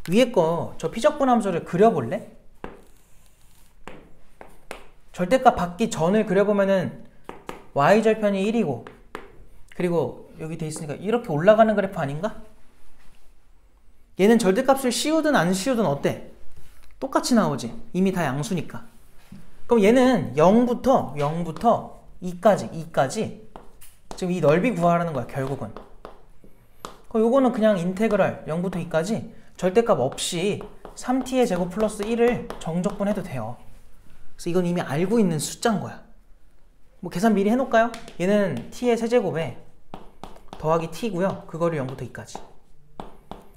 위에 거 저 피적분함수를 그려볼래? 절대값 받기 전을 그려보면은 y절편이 1이고 그리고 여기 돼 있으니까 이렇게 올라가는 그래프 아닌가? 얘는 절대값을 씌우든 안 씌우든 어때? 똑같이 나오지. 이미 다 양수니까. 그럼 얘는 0부터 2까지 지금 이 넓이 구하라는 거야 결국은. 그럼 요거는 그냥 인테그랄 0부터 2까지 절대값 없이 3t의 제곱 플러스 1을 정적분해도 돼요. 그래서 이건 이미 알고 있는 숫자인 거야. 뭐 계산 미리 해놓을까요? 얘는 t의 세제곱에 더하기 t고요. 그거를 0부터 2까지.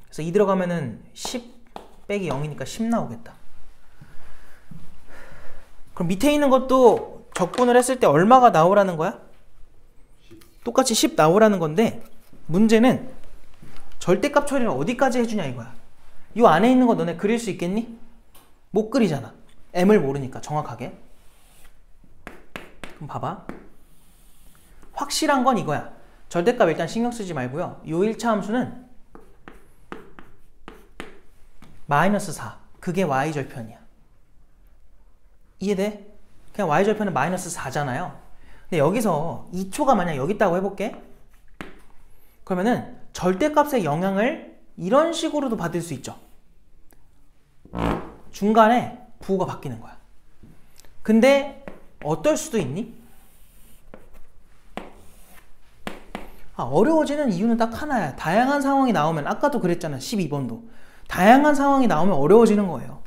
그래서 2 들어가면은 10 빼기 0이니까 10 나오겠다. 그럼 밑에 있는 것도 적분을 했을 때 얼마가 나오라는 거야? 똑같이 10 나오라는 건데, 문제는 절대값 처리를 어디까지 해주냐 이거야. 이 안에 있는 거 너네 그릴 수 있겠니? 못 그리잖아. m을 모르니까 정확하게. 그럼 봐봐. 확실한 건 이거야. 절대값 일단 신경 쓰지 말고요. 요 1차 함수는 마이너스 4. 그게 y절편이야. 이해돼? 그냥 y절편은 마이너스 4잖아요. 근데 여기서 2초가 만약 여기 있다고 해볼게. 그러면은 절대값의 영향을 이런 식으로도 받을 수 있죠. 중간에 부호가 바뀌는 거야. 근데 어떨 수도 있니? 어려워지는 이유는 딱 하나야. 다양한 상황이 나오면, 아까도 그랬잖아. 12번도. 다양한 상황이 나오면 어려워지는 거예요.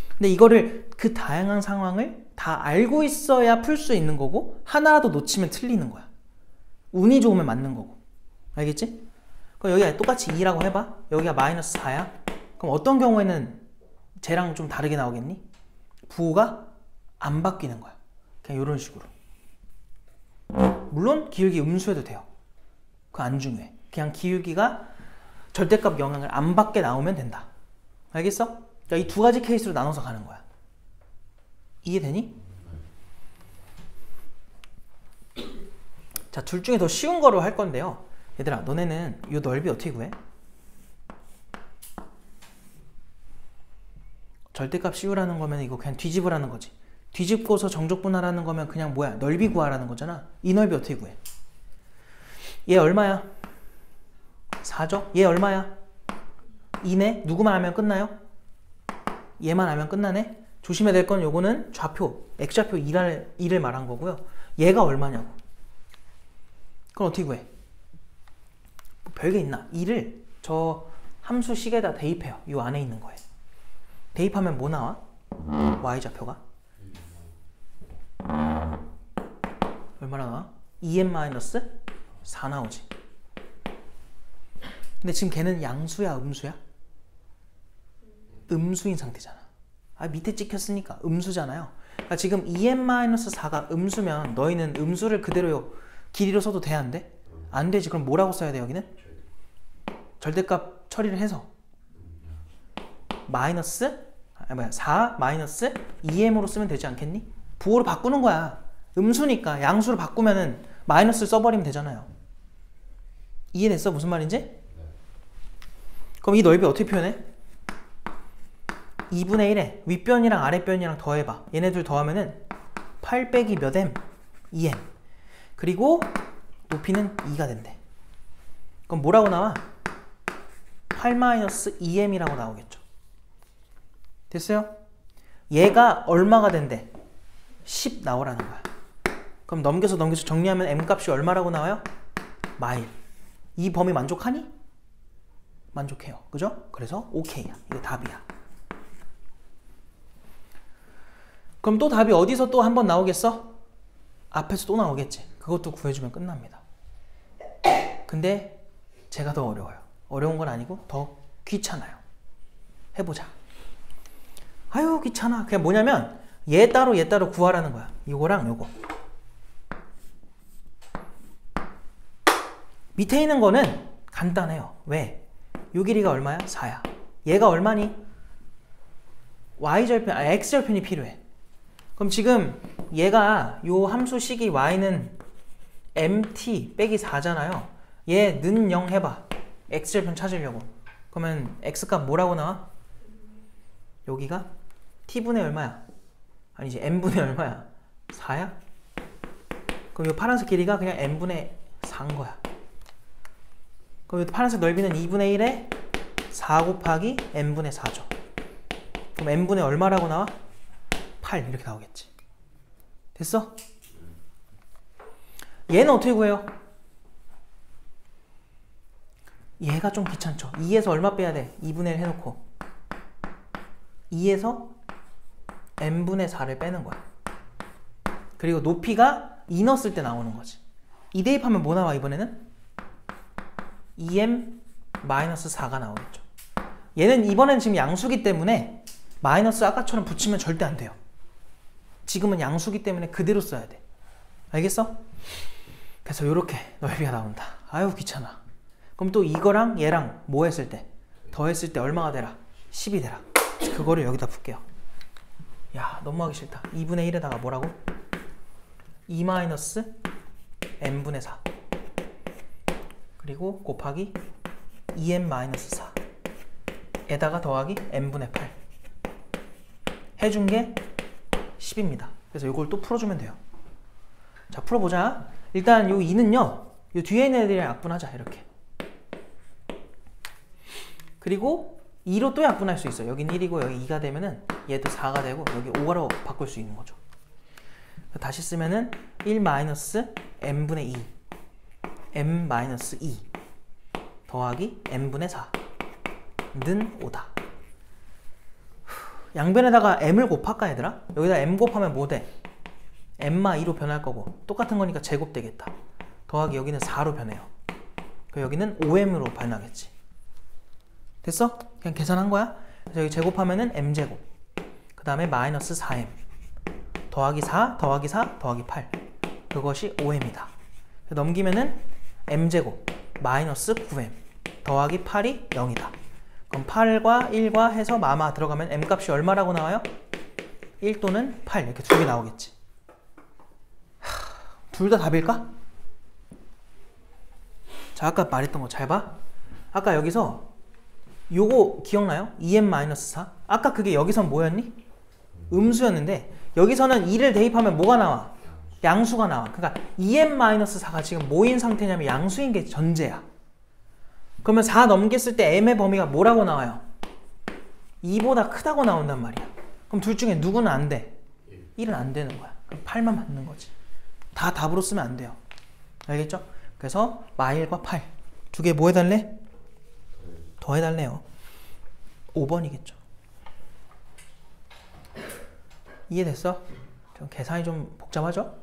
근데 이거를, 그 다양한 상황을 다 알고 있어야 풀 수 있는 거고, 하나라도 놓치면 틀리는 거야. 운이 좋으면 맞는 거고. 알겠지? 그럼 여기가 똑같이 2라고 해봐. 여기가 마이너스 4야. 그럼 어떤 경우에는 쟤랑 좀 다르게 나오겠니? 부호가 안 바뀌는 거야. 그냥 이런 식으로. 물론 기울기 음수해도 돼요. 그거 안 중요해. 그냥 기울기가 절대값 영향을 안 받게 나오면 된다. 알겠어? 이 두 가지 케이스로 나눠서 가는 거야. 이해되니? 자, 둘 중에 더 쉬운 거로 할 건데요. 얘들아, 너네는 이 넓이 어떻게 구해? 절대값 씌우라는 거면 이거 그냥 뒤집으라는 거지. 뒤집고서 정적분할하는 거면 그냥 뭐야? 넓이 구하라는 거잖아. 이 넓이 어떻게 구해? 얘 얼마야? 4죠? 얘 얼마야? 2네? 누구만 하면 끝나요? 얘만 하면 끝나네? 조심해야 될 건 요거는 좌표, x좌표 2를 말한 거고요. 얘가 얼마냐고. 그럼 어떻게 구해? 뭐 별게 있나? 2를 저 함수식에다 대입해요. 요 안에 있는 거에. 대입하면 뭐 나와? y좌표가? 얼마나 나와? 2n-4 나오지. 근데 지금 걔는 양수야, 음수야? 음수인 상태잖아. 아, 밑에 찍혔으니까 음수잖아요. 그러니까 지금 2n-4가 음수면 너희는 음수를 그대로 길이로 써도 돼, 안 돼? 안 되지. 그럼 뭐라고 써야 돼, 여기는? 절대값 처리를 해서 4 마이너스 2m으로 쓰면 되지 않겠니? 부호로 바꾸는 거야. 음수니까 양수로 바꾸면은 마이너스를 써버리면 되잖아요. 이해됐어? 무슨 말인지? 그럼 이 넓이 어떻게 표현해? 2분의 1에 윗변이랑 아랫변이랑 더해봐. 얘네들 더하면은 8 빼기 몇 m? 2m. 그리고 높이는 2가 된대. 그럼 뭐라고 나와? 8-2m이라고 나오겠죠. 됐어요? 얘가 얼마가 된대? 10 나오라는 거야. 그럼 넘겨서 정리하면 m값이 얼마라고 나와요? 마일. 이 범위 만족하니? 만족해요. 그죠? 그래서 오케이야. 이게 답이야. 그럼 또 답이 어디서 또 한 번 나오겠어? 앞에서 또 나오겠지. 그것도 구해주면 끝납니다. 근데 제가 더 어려워요. 어려운 건 아니고 더 귀찮아요. 해보자. 아유 귀찮아. 그냥 뭐냐면 얘 따로 구하라는 거야. 이거랑 요거. 밑에 있는 거는 간단해요. 왜? 요 길이가 얼마야? 4야. 얘가 얼마니? y절편, x절편이 필요해. 그럼 지금 얘가 요 함수식이 y는 mt 빼기 4잖아요. 얘는 0 해봐. x절편 찾으려고. 그러면 x값 뭐라고 나와? 여기가 t분의 얼마야? 아니지 n분의 얼마야? 4야? 그럼 요 파란색 길이가 그냥 n분의 4인 거야. 그럼 요 파란색 넓이는 2분의 1에 4 곱하기 n분의 4죠. 그럼 n분의 얼마라고 나와? 8 이렇게 나오겠지. 됐어? 얘는 어떻게 구해요? 얘가 좀 귀찮죠. 2에서 얼마 빼야 돼? 2분의 1 해놓고 2에서 n분의 4를 빼는 거야. 그리고 높이가 2 넣었을 때 나오는 거지. 2 대입하면 뭐 나와 이번에는? 2m-4가 나오겠죠. 얘는 이번엔 지금 양수기 때문에 마이너스 아까처럼 붙이면 절대 안 돼요. 지금은 양수기 때문에 그대로 써야 돼. 알겠어? 그래서 이렇게 넓이가 나온다. 아유 귀찮아. 그럼 또 이거랑 얘랑 뭐 했을 때? 더했을 때 얼마가 되라? 10이 되라. 그거를 여기다 풀게요. 야 너무 하기 싫다. 2분의 1에다가 뭐라고? 2-n분의 4 그리고 곱하기 2n-4 에다가 더하기 n분의 8 해준 게 10입니다. 그래서 이걸 또 풀어주면 돼요. 자 풀어보자. 일단 요 2는요 요 뒤에 있는 애들이랑 약분하자. 이렇게. 그리고 2로 또 약분할 수 있어. 여긴 1이고 여기 2가 되면은 얘도 4가 되고 여기 5로 바꿀 수 있는 거죠. 다시 쓰면은 1-n분의 2 n-2 더하기 n분의 4는 5다. 양변에다가 m을 곱할까 얘들아? 여기다 m 곱하면 뭐 돼? m-2로 변할 거고 똑같은 거니까 제곱 되겠다. 더하기 여기는 4로 변해요. 여기는 5m으로 변하겠지. 됐어? 그냥 계산한 거야. 그래서 여기 제곱하면은 m제곱 그 다음에 마이너스 4m 더하기 4 더하기 4 더하기 8 그것이 5m이다. 넘기면은 m제곱 마이너스 9m 더하기 8이 0이다. 그럼 8과 1과 해서 마마 들어가면 m값이 얼마라고 나와요? 1 또는 8 이렇게 두 개 나오겠지. 둘 다 답일까? 자 아까 말했던 거 잘 봐. 아까 여기서 요거 기억나요? 2n-4 아까 그게 여기선 뭐였니? 음수였는데 여기서는 2를 대입하면 뭐가 나와? 양수가 나와. 그러니까 2n-4가 지금 뭐인 상태냐면 양수인 게 전제야. 그러면 4 넘겼을 때 m의 범위가 뭐라고 나와요? 2보다 크다고 나온단 말이야. 그럼 둘 중에 누구는 안 돼? 1은 안 되는 거야. 그럼 8만 맞는 거지. 다 답으로 쓰면 안 돼요. 알겠죠? 그래서 마일과 8 두 개 뭐 해달래? 더 해달래요. 5번이겠죠. 이해됐어? 좀 계산이 좀 복잡하죠?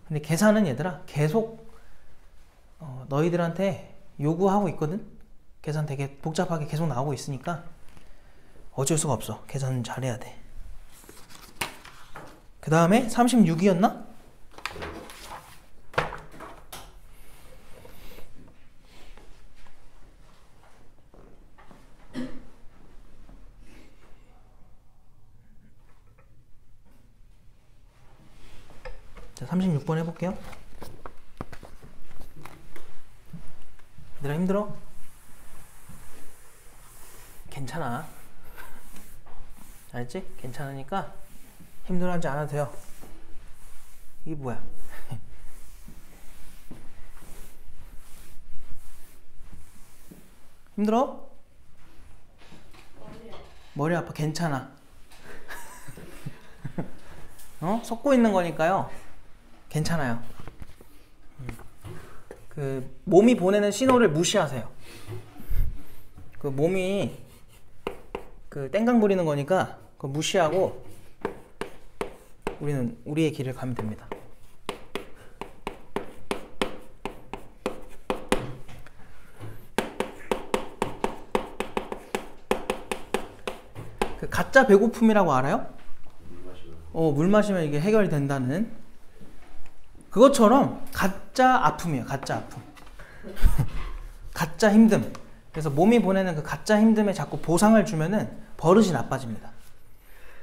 근데 계산은 얘들아 계속 너희들한테 요구하고 있거든? 계산 되게 복잡하게 계속 나오고 있으니까 어쩔 수가 없어. 계산 잘해야 돼. 그 다음에 36이었나? 자, 36번 해볼게요. 얘들아 힘들어? 괜찮아. 알지? 괜찮으니까 힘들어하지 않아도 돼요. 이게 뭐야? 힘들어? 머리 아파. 괜찮아. 섞고 있는 거니까요. 괜찮아요. 그 몸이 보내는 신호를 무시하세요. 그 몸이 그 땡강 부리는 거니까 그거 무시하고 우리는 우리의 길을 가면 됩니다. 그 가짜 배고픔이라고 알아요? 물 마시면 이게 해결이 된다는 그것처럼 가짜 아픔이에요. 가짜 아픔. 가짜 힘듦. 그래서 몸이 보내는 그 가짜 힘듦에 자꾸 보상을 주면은 버릇이 나빠집니다.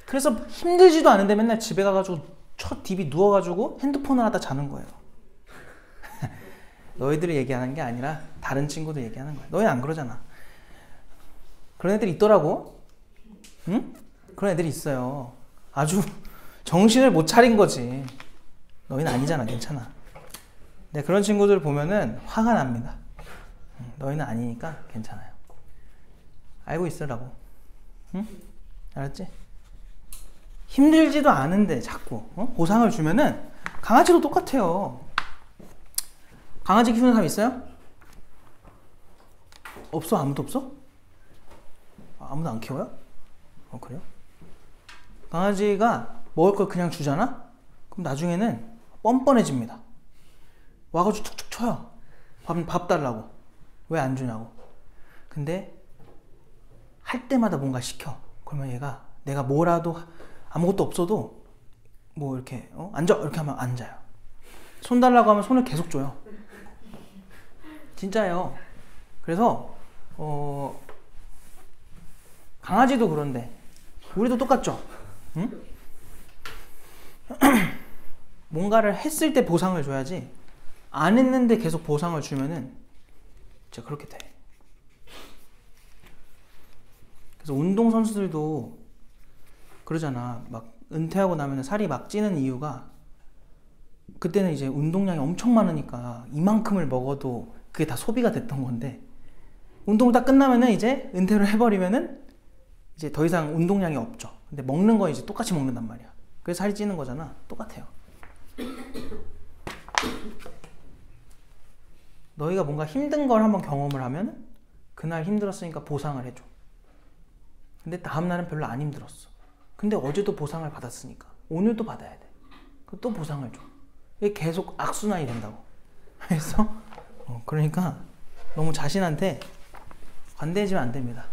그래서 힘들지도 않은데 맨날 집에 가가지고 첫 DB 누워가지고 핸드폰을 하다 자는 거예요. 너희들이 얘기하는 게 아니라 다른 친구들 얘기하는 거야. 너희 안 그러잖아. 그런 애들이 있더라고. 응? 그런 애들이 있어요. 아주 정신을 못 차린 거지. 너희는 아니잖아. 괜찮아. 근데 그런 친구들 보면은 화가 납니다. 너희는 아니니까 괜찮아요. 알고 있으라고. 응? 알았지? 힘들지도 않은데 자꾸 보상을 주면은 강아지도 똑같아요. 강아지 키우는 사람 있어요? 없어? 아무도 없어? 아무도 안 키워요? 그래요? 강아지가 먹을 걸 그냥 주잖아? 그럼 나중에는 뻔뻔해집니다. 와가지고 툭툭 쳐요. 밥 달라고. 왜 안 주냐고. 근데 할 때마다 뭔가 시켜. 그러면 얘가 내가 뭐라도 아무것도 없어도 뭐 이렇게 앉아 이렇게 하면 앉아요. 손 달라고 하면 손을 계속 줘요. 진짜예요. 그래서 강아지도 그런데 우리도 똑같죠. 응? 뭔가를 했을 때 보상을 줘야지 안 했는데 계속 보상을 주면은 진짜 그렇게 돼. 그래서 운동선수들도 그러잖아. 막 은퇴하고 나면 살이 막 찌는 이유가 그때는 이제 운동량이 엄청 많으니까 이만큼을 먹어도 그게 다 소비가 됐던 건데 운동을 딱 끝나면은 이제 은퇴를 해버리면은 이제 더 이상 운동량이 없죠. 근데 먹는 거 이제 똑같이 먹는단 말이야. 그래서 살이 찌는 거잖아. 똑같아요. 너희가 뭔가 힘든 걸 한번 경험을 하면 그날 힘들었으니까 보상을 해줘. 근데 다음날은 별로 안 힘들었어. 근데 어제도 보상을 받았으니까 오늘도 받아야 돼. 그럼 또 보상을 줘. 이게 계속 악순환이 된다고. 그래서 그러니까 너무 자신한테 관대해지면 안 됩니다.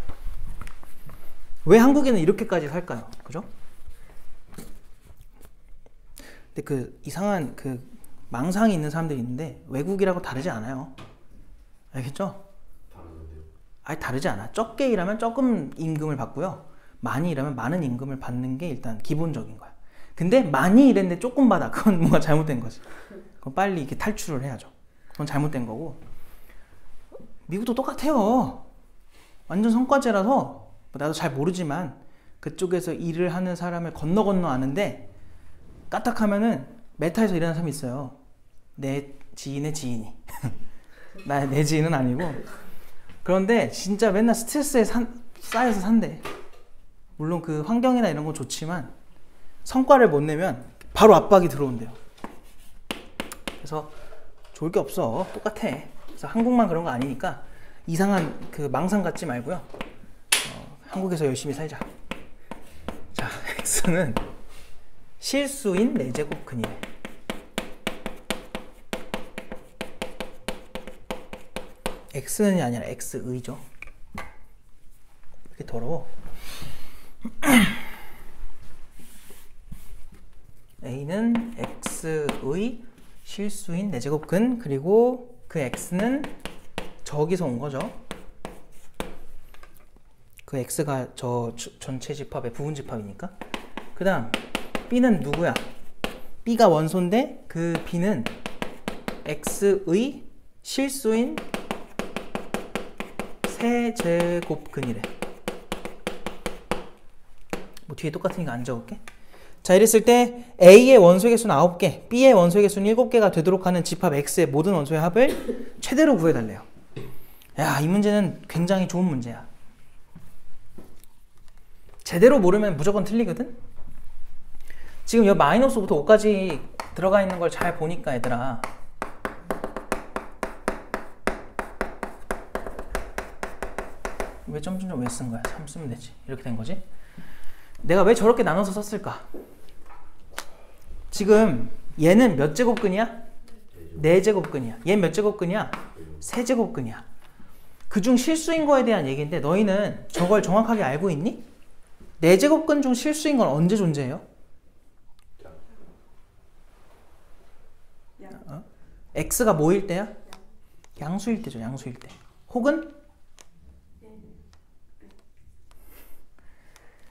왜 한국에는 이렇게까지 살까요? 그죠? 근데 그 이상한 그 망상이 있는 사람들이 있는데 외국이라고 다르지 않아요. 알겠죠? 다르던데요? 아니 다르지 않아. 적게 일하면 조금 임금을 받고요. 많이 일하면 많은 임금을 받는 게 일단 기본적인 거야. 근데 많이 일했는데 조금 받아. 그건 뭔가 잘못된 거지. 그건 빨리 이렇게 탈출을 해야죠. 그건 잘못된 거고. 미국도 똑같아요. 완전 성과제라서 나도 잘 모르지만 그쪽에서 일을 하는 사람을 건너 아는데 까딱하면은 메타에서 일하는 사람이 있어요. 내 지인의 지인이. 내 지인은 아니고. 그런데 진짜 맨날 스트레스에 쌓여서 산대. 물론 그 환경이나 이런 건 좋지만 성과를 못 내면 바로 압박이 들어온대요. 그래서 좋을 게 없어. 똑같아. 그래서 한국만 그런 거 아니니까 이상한 그 망상 갖지 말고요. 한국에서 열심히 살자. 자, x는 실수인 4제곱 근이래. x는이 아니라 x의죠. 이렇게 더러워. a는 x의 실수인 4제곱 근, 그리고 그 x는 저기서 온 거죠. 그 x가 저 전체 집합의 부분 집합이니까. 그 다음 b는 누구야? b가 원소인데 그 b는 x의 실수인 3제곱근이래. 뭐 뒤에 똑같으니까 안 적을게. 자, 이랬을 때 A의 원소의 개수는 9개, B의 원소의 개수는 7개가 되도록 하는 집합 X의 모든 원소의 합을 최대로 구해달래요. 야, 이 문제는 굉장히 좋은 문제야. 제대로 모르면 무조건 틀리거든? 지금 여기 마이너스부터 5까지 들어가 있는 걸 잘 보니까 얘들아, 왜 점점점 왜 쓴 거야? 3 쓰면 되지. 이렇게 된 거지. 내가 왜 저렇게 나눠서 썼을까? 지금 얘는 몇 제곱근이야? 4제곱근이야. 얘는 몇 제곱근이야? 3제곱근이야. 그중 실수인 거에 대한 얘기인데 너희는 저걸 정확하게 알고 있니? 4제곱근 중 실수인 건 언제 존재해요? x가 뭐일 때야? 양수일 때죠. 양수일 때. 혹은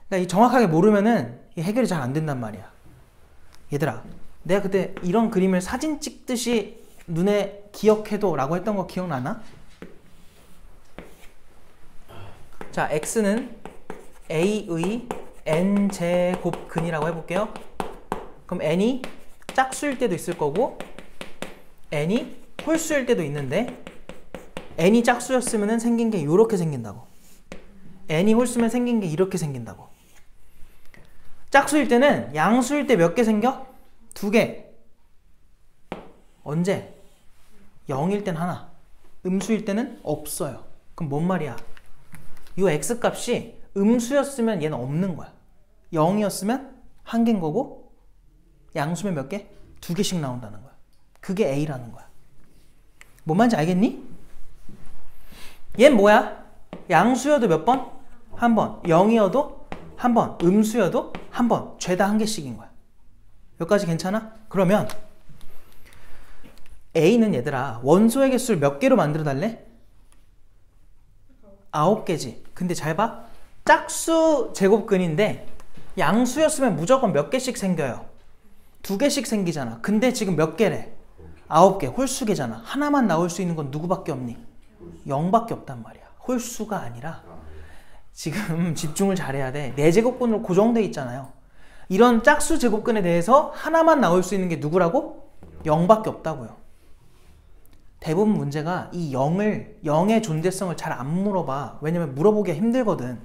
그러니까 이 정확하게 모르면은 해결이 잘 안 된단 말이야. 얘들아, 내가 그때 이런 그림을 사진 찍듯이 눈에 기억해도 라고 했던 거 기억나나? 자, x는 a의 n제곱근이라고 해볼게요. 그럼 n이 짝수일 때도 있을 거고 n이 홀수일 때도 있는데 n이 짝수였으면 생긴 게 이렇게 생긴다고. n이 홀수면 생긴 게 이렇게 생긴다고. 짝수일 때는 양수일 때 몇 개 생겨? 2개. 언제? 0일 땐 하나. 음수일 때는 없어요. 그럼 뭔 말이야? 이 x값이 음수였으면 얘는 없는 거야. 0이었으면 1개인 거고 양수면 몇 개? 2개씩 나온다는 거야. 그게 a라는 거야. 뭔 말인지 알겠니? 얘는 뭐야? 양수여도 몇 번? 한 번. 0이어도 한 번. 음수여도 한 번. 죄다 1개씩인 거야. 여기까지 괜찮아? 그러면 a는 얘들아 원소의 개수를 몇 개로 만들어 달래? 9개지. 근데 잘 봐. 짝수 제곱근인데 양수였으면 무조건 몇 개씩 생겨요? 2개씩 생기잖아. 근데 지금 몇 개래? 9개. 홀수개잖아. 하나만 나올 수 있는 건 누구밖에 없니? 0밖에 없단 말이야. 홀수가 아니라. 지금 집중을 잘해야 돼. 4제곱근으로 고정돼 있잖아요. 이런 짝수 제곱근에 대해서 하나만 나올 수 있는 게 누구라고? 0밖에 없다고요. 대부분 문제가 이 0의 존재성을 잘 안 물어봐. 왜냐면 물어보기가 힘들거든.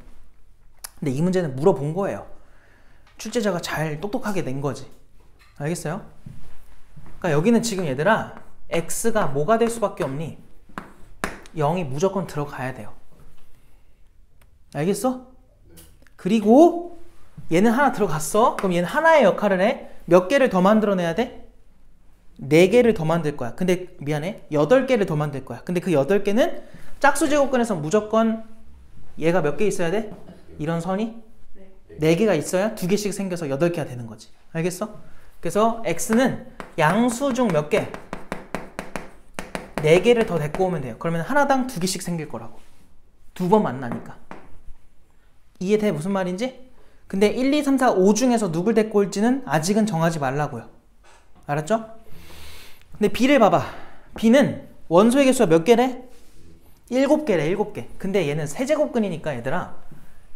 근데 이 문제는 물어본 거예요. 출제자가 잘 똑똑하게 낸 거지. 알겠어요? 그러니까 여기는 지금 얘들아 x가 뭐가 될 수밖에 없니? 0이 무조건 들어가야 돼요. 알겠어? 그리고 얘는 하나 들어갔어. 그럼 얘는 하나의 역할을 해. 몇 개를 더 만들어내야 돼? 4개를 더 만들 거야. 근데 미안해. 8개를 더 만들 거야. 근데 그 8개는 짝수 제곱근에서 무조건 얘가 몇 개 있어야 돼? 이런 선이 4개가 있어야 2개씩 생겨서 8개가 되는 거지. 알겠어? 그래서 x는 양수 중 몇 개? 4개를 더 데리고 오면 돼요. 그러면 하나당 2개씩 생길 거라고. 2번 만나니까. 이해돼? 무슨 말인지? 근데 1, 2, 3, 4, 5 중에서 누굴 데리고 올지는 아직은 정하지 말라고요. 알았죠? 근데 b를 봐봐. b는 원소의 개수가 몇 개래? 7개래. 7개. 근데 얘는 세제곱근이니까 얘들아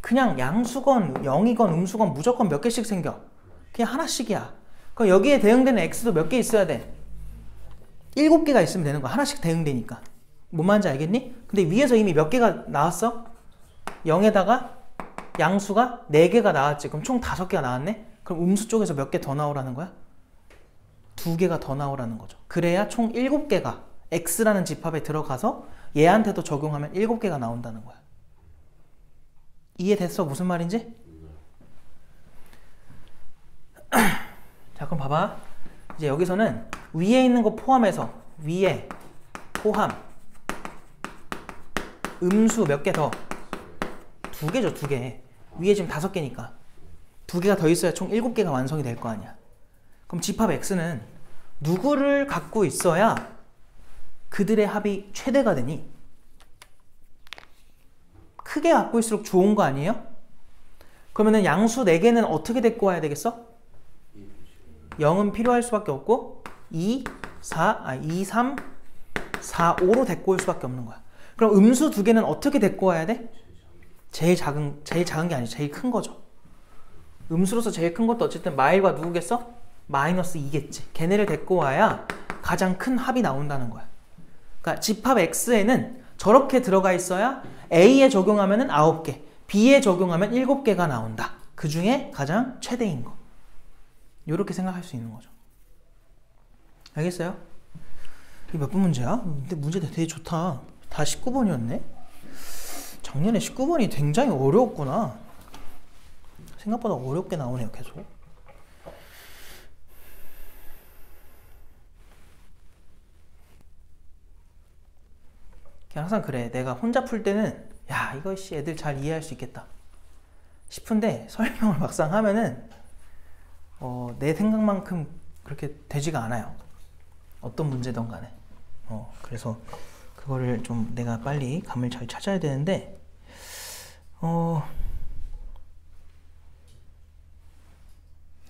그냥 양수건 0이건 음수건 무조건 몇 개씩 생겨. 그냥 하나씩이야. 그럼 여기에 대응되는 x도 몇 개 있어야 돼? 7개가 있으면 되는 거야. 하나씩 대응되니까. 뭔 말인지 알겠니? 근데 위에서 이미 몇 개가 나왔어? 0에다가 양수가 4개가 나왔지. 그럼 총 5개가 나왔네? 그럼 음수 쪽에서 몇 개 더 나오라는 거야? 2개가 더 나오라는 거죠. 그래야 총 7개가 x라는 집합에 들어가서 얘한테도 적용하면 7개가 나온다는 거야. 이해됐어? 무슨 말인지? 자, 그럼 봐봐. 이제 여기서는 위에 있는 거 포함해서 위에 포함 음수 몇 개 더? 2개죠, 2개. 위에 지금 5개니까 2개가 더 있어야 총 7개가 완성이 될 거 아니야. 그럼 집합 x는 누구를 갖고 있어야 그들의 합이 최대가 되니? 크게 갖고 있을수록 좋은 거 아니에요? 그러면은 양수 4개는 어떻게 데리고 와야 되겠어? 0은 필요할 수밖에 없고 2, 3, 4, 5로 데리고 올 수밖에 없는 거야. 그럼 음수 2개는 어떻게 데리고 와야 돼? 제일 작은 게 아니죠. 제일 큰 거죠. 음수로서 제일 큰 것도 어쨌든 마일과 누구겠어? 마이너스 2겠지. 걔네를 데리고 와야 가장 큰 합이 나온다는 거야. 그러니까 집합 x에는 저렇게 들어가 있어야 a에 적용하면 9개, b에 적용하면 7개가 나온다. 그 중에 가장 최대인 거. 이렇게 생각할 수 있는 거죠. 알겠어요? 이게 몇 번 문제야? 근데 문제 되게 좋다. 다 19번이었네? 작년에 19번이 굉장히 어려웠구나. 생각보다 어렵게 나오네요, 계속. 항상 그래. 내가 혼자 풀 때는 야, 이거 애들 잘 이해할 수 있겠다 싶은데 설명을 막상 하면은 내 생각만큼 그렇게 되지가 않아요. 어떤 문제든 간에. 그래서 그거를 좀 내가 빨리 감을 잘 찾아야 되는데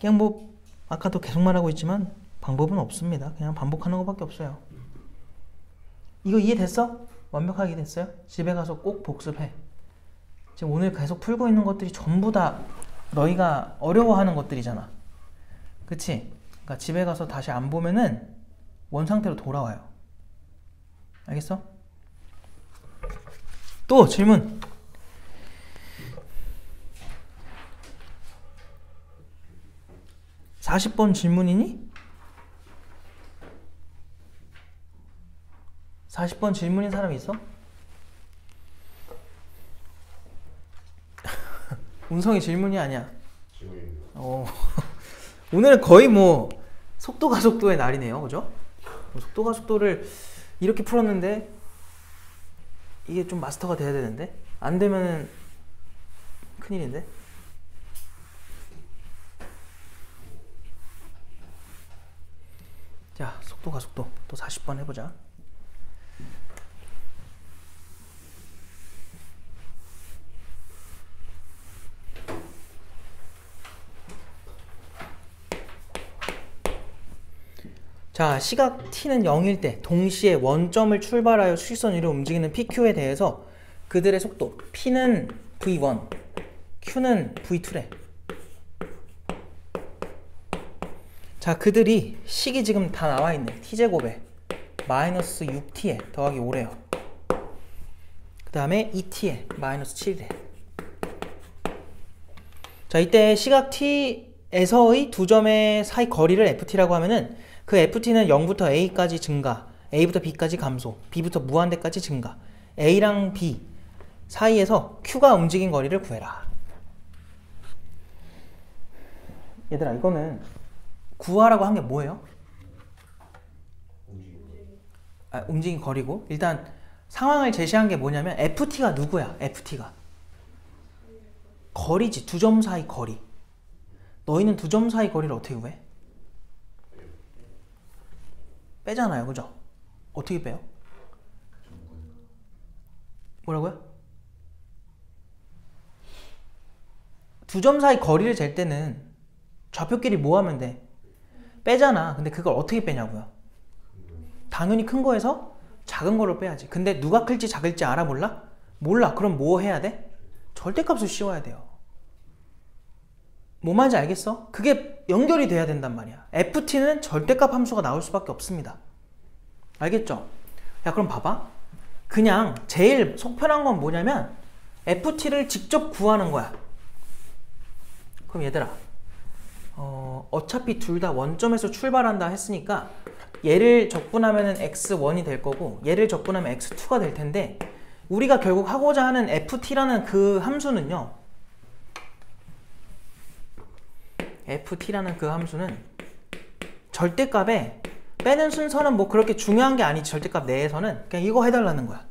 그냥 뭐 아까도 계속 말하고 있지만 방법은 없습니다. 그냥 반복하는 것밖에 없어요. 이거 이해됐어? 완벽하게 됐어요? 집에 가서 꼭 복습해. 지금 오늘 계속 풀고 있는 것들이 전부 다 너희가 어려워하는 것들이잖아. 그치? 그러니까 집에 가서 다시 안 보면은 원상태로 돌아와요. 알겠어? 또 질문. (40번) 질문이니? 40번 질문인 사람 있어? 운성이 질문이 아니야. 질문입니다. 오늘은 거의 뭐 속도 가속도의 날이네요. 그죠? 속도 가속도를 이렇게 풀었는데 이게 좀 마스터가 돼야 되는데 안 되면 큰일인데. 자, 속도 가속도 또 40번 해보자. 자, 시각 t는 0일 때 동시에 원점을 출발하여 수직선 위로 움직이는 PQ에 대해서 그들의 속도 P는 V1, Q는 V2래. 자, 그들이 식이 지금 다 나와 있네. t제곱에 마이너스 6t에 더하기 5래요. 그 다음에 2t에 마이너스 7이래. 자, 이때 시각 t에서의 두 점의 사이 거리를 ft라고 하면은 그 ft는 0부터 a까지 증가, a부터 b까지 감소, b부터 무한대까지 증가. a랑 b 사이에서 q가 움직인 거리를 구해라. 얘들아, 이거는 구하라고 한 게 뭐예요? 움직인 거리고. 일단 상황을 제시한 게 뭐냐면 ft가 누구야? ft가 거리지. 두 점 사이 거리. 너희는 두 점 사이 거리를 어떻게 구해? 빼잖아요. 그죠? 어떻게 빼요? 뭐라고요? 두 점 사이 거리를 잴 때는 좌표끼리 뭐 하면 돼? 빼잖아. 근데 그걸 어떻게 빼냐고요? 당연히 큰 거에서 작은 거를 빼야지. 근데 누가 클지 작을지 알아? 몰라? 몰라. 그럼 뭐 해야 돼? 절대값을 씌워야 돼요. 뭐 말인지 알겠어? 그게 연결이 돼야 된단 말이야. ft는 절대값 함수가 나올 수밖에 없습니다. 알겠죠? 야, 그럼 봐봐. 그냥 제일 속 편한 건 뭐냐면 ft를 직접 구하는 거야. 그럼 얘들아, 어차피 둘 다 원점에서 출발한다 했으니까 얘를 적분하면 x1이 될 거고 얘를 적분하면 x2가 될 텐데, 우리가 결국 하고자 하는 ft라는 그 함수는요, ft라는 그 함수는 절대값에 빼는 순서는 뭐 그렇게 중요한 게 아니지. 절대값 내에서는 그냥 이거 해달라는 거야.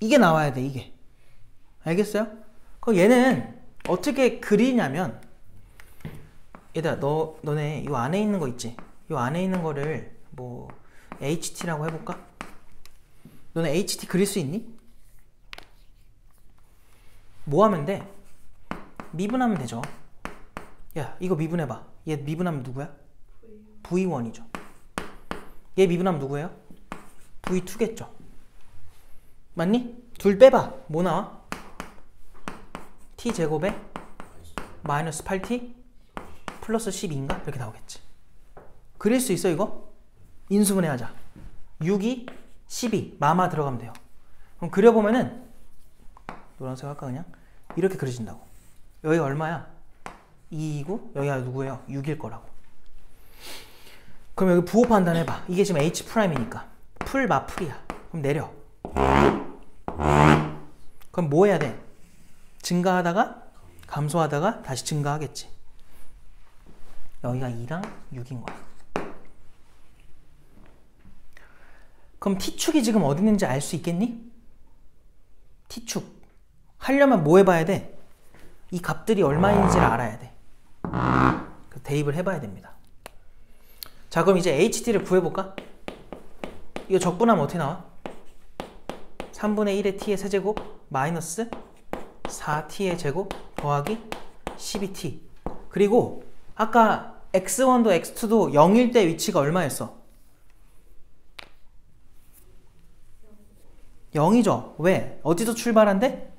이게 나와야 돼, 이게. 알겠어요? 그럼 얘는 어떻게 그리냐면, 얘들아, 너네 이 안에 있는 거 있지? 이 안에 있는 거를 뭐 HT라고 해볼까? 너네 HT 그릴 수 있니? 뭐 하면 돼? 미분하면 되죠. 야, 이거 미분해봐. 얘 미분하면 누구야? V1이죠. 얘 미분하면 누구예요? V2겠죠. 맞니? 둘 빼봐. 뭐 나와? t제곱에 마이너스 8t 플러스 12인가? 이렇게 나오겠지. 그릴 수 있어, 이거? 인수분해하자. 6이 12 마마 들어가면 돼요. 그럼 그려보면은 노란색 할까 그냥? 이렇게 그려진다고. 여기가 얼마야? 2이고 여기가 누구예요? 6일 거라고. 그럼 여기 부호 판단해봐. 이게 지금 H'이니까 풀 마풀이야. 그럼 내려. 그럼 뭐 해야 돼? 증가하다가 감소하다가 다시 증가하겠지. 여기가 2랑 6인 거야. 그럼 T축이 지금 어디 있는지 알 수 있겠니? T축 하려면 뭐 해봐야 돼? 이 값들이 얼마인지를 알아야 돼. 대입을 해봐야 됩니다. 자, 그럼 이제 HT를 구해볼까? 이거 적분하면 어떻게 나와? 3분의 1의 t의 세제곱 마이너스 4t의 제곱 더하기 12t. 그리고 아까 x1도 x2도 0일 때 위치가 얼마였어? 0이죠. 왜? 어디서 출발한대?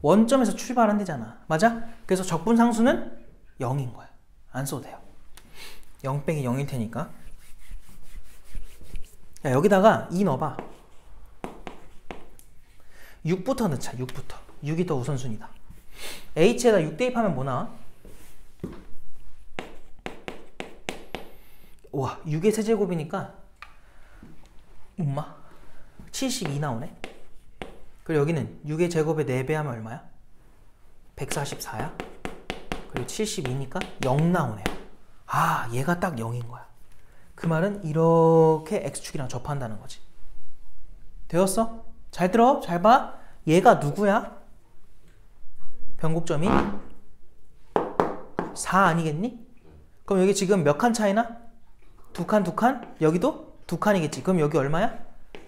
원점에서 출발한대잖아. 맞아? 그래서 적분상수는 0인 거야. 안 써도 돼요. 0 빼기 0일 테니까. 야, 여기다가 2 넣어봐. 6부터 넣자. 6부터. 6이 더 우선순위다. h에다 6 대입하면 뭐 나와? 와, 6의 세제곱이니까 엄마 72 나오네. 그리고 여기는 6의 제곱에 4배 하면 얼마야? 144야. 그리고 72니까 0 나오네요. 아, 얘가 딱 0인 거야. 그 말은 이렇게 x축이랑 접한다는 거지. 되었어? 잘 들어? 잘 봐. 얘가 누구야? 변곡점이 4 아니겠니? 그럼 여기 지금 몇 칸 차이나? 2칸, 2칸? 여기도 2칸이겠지. 그럼 여기 얼마야?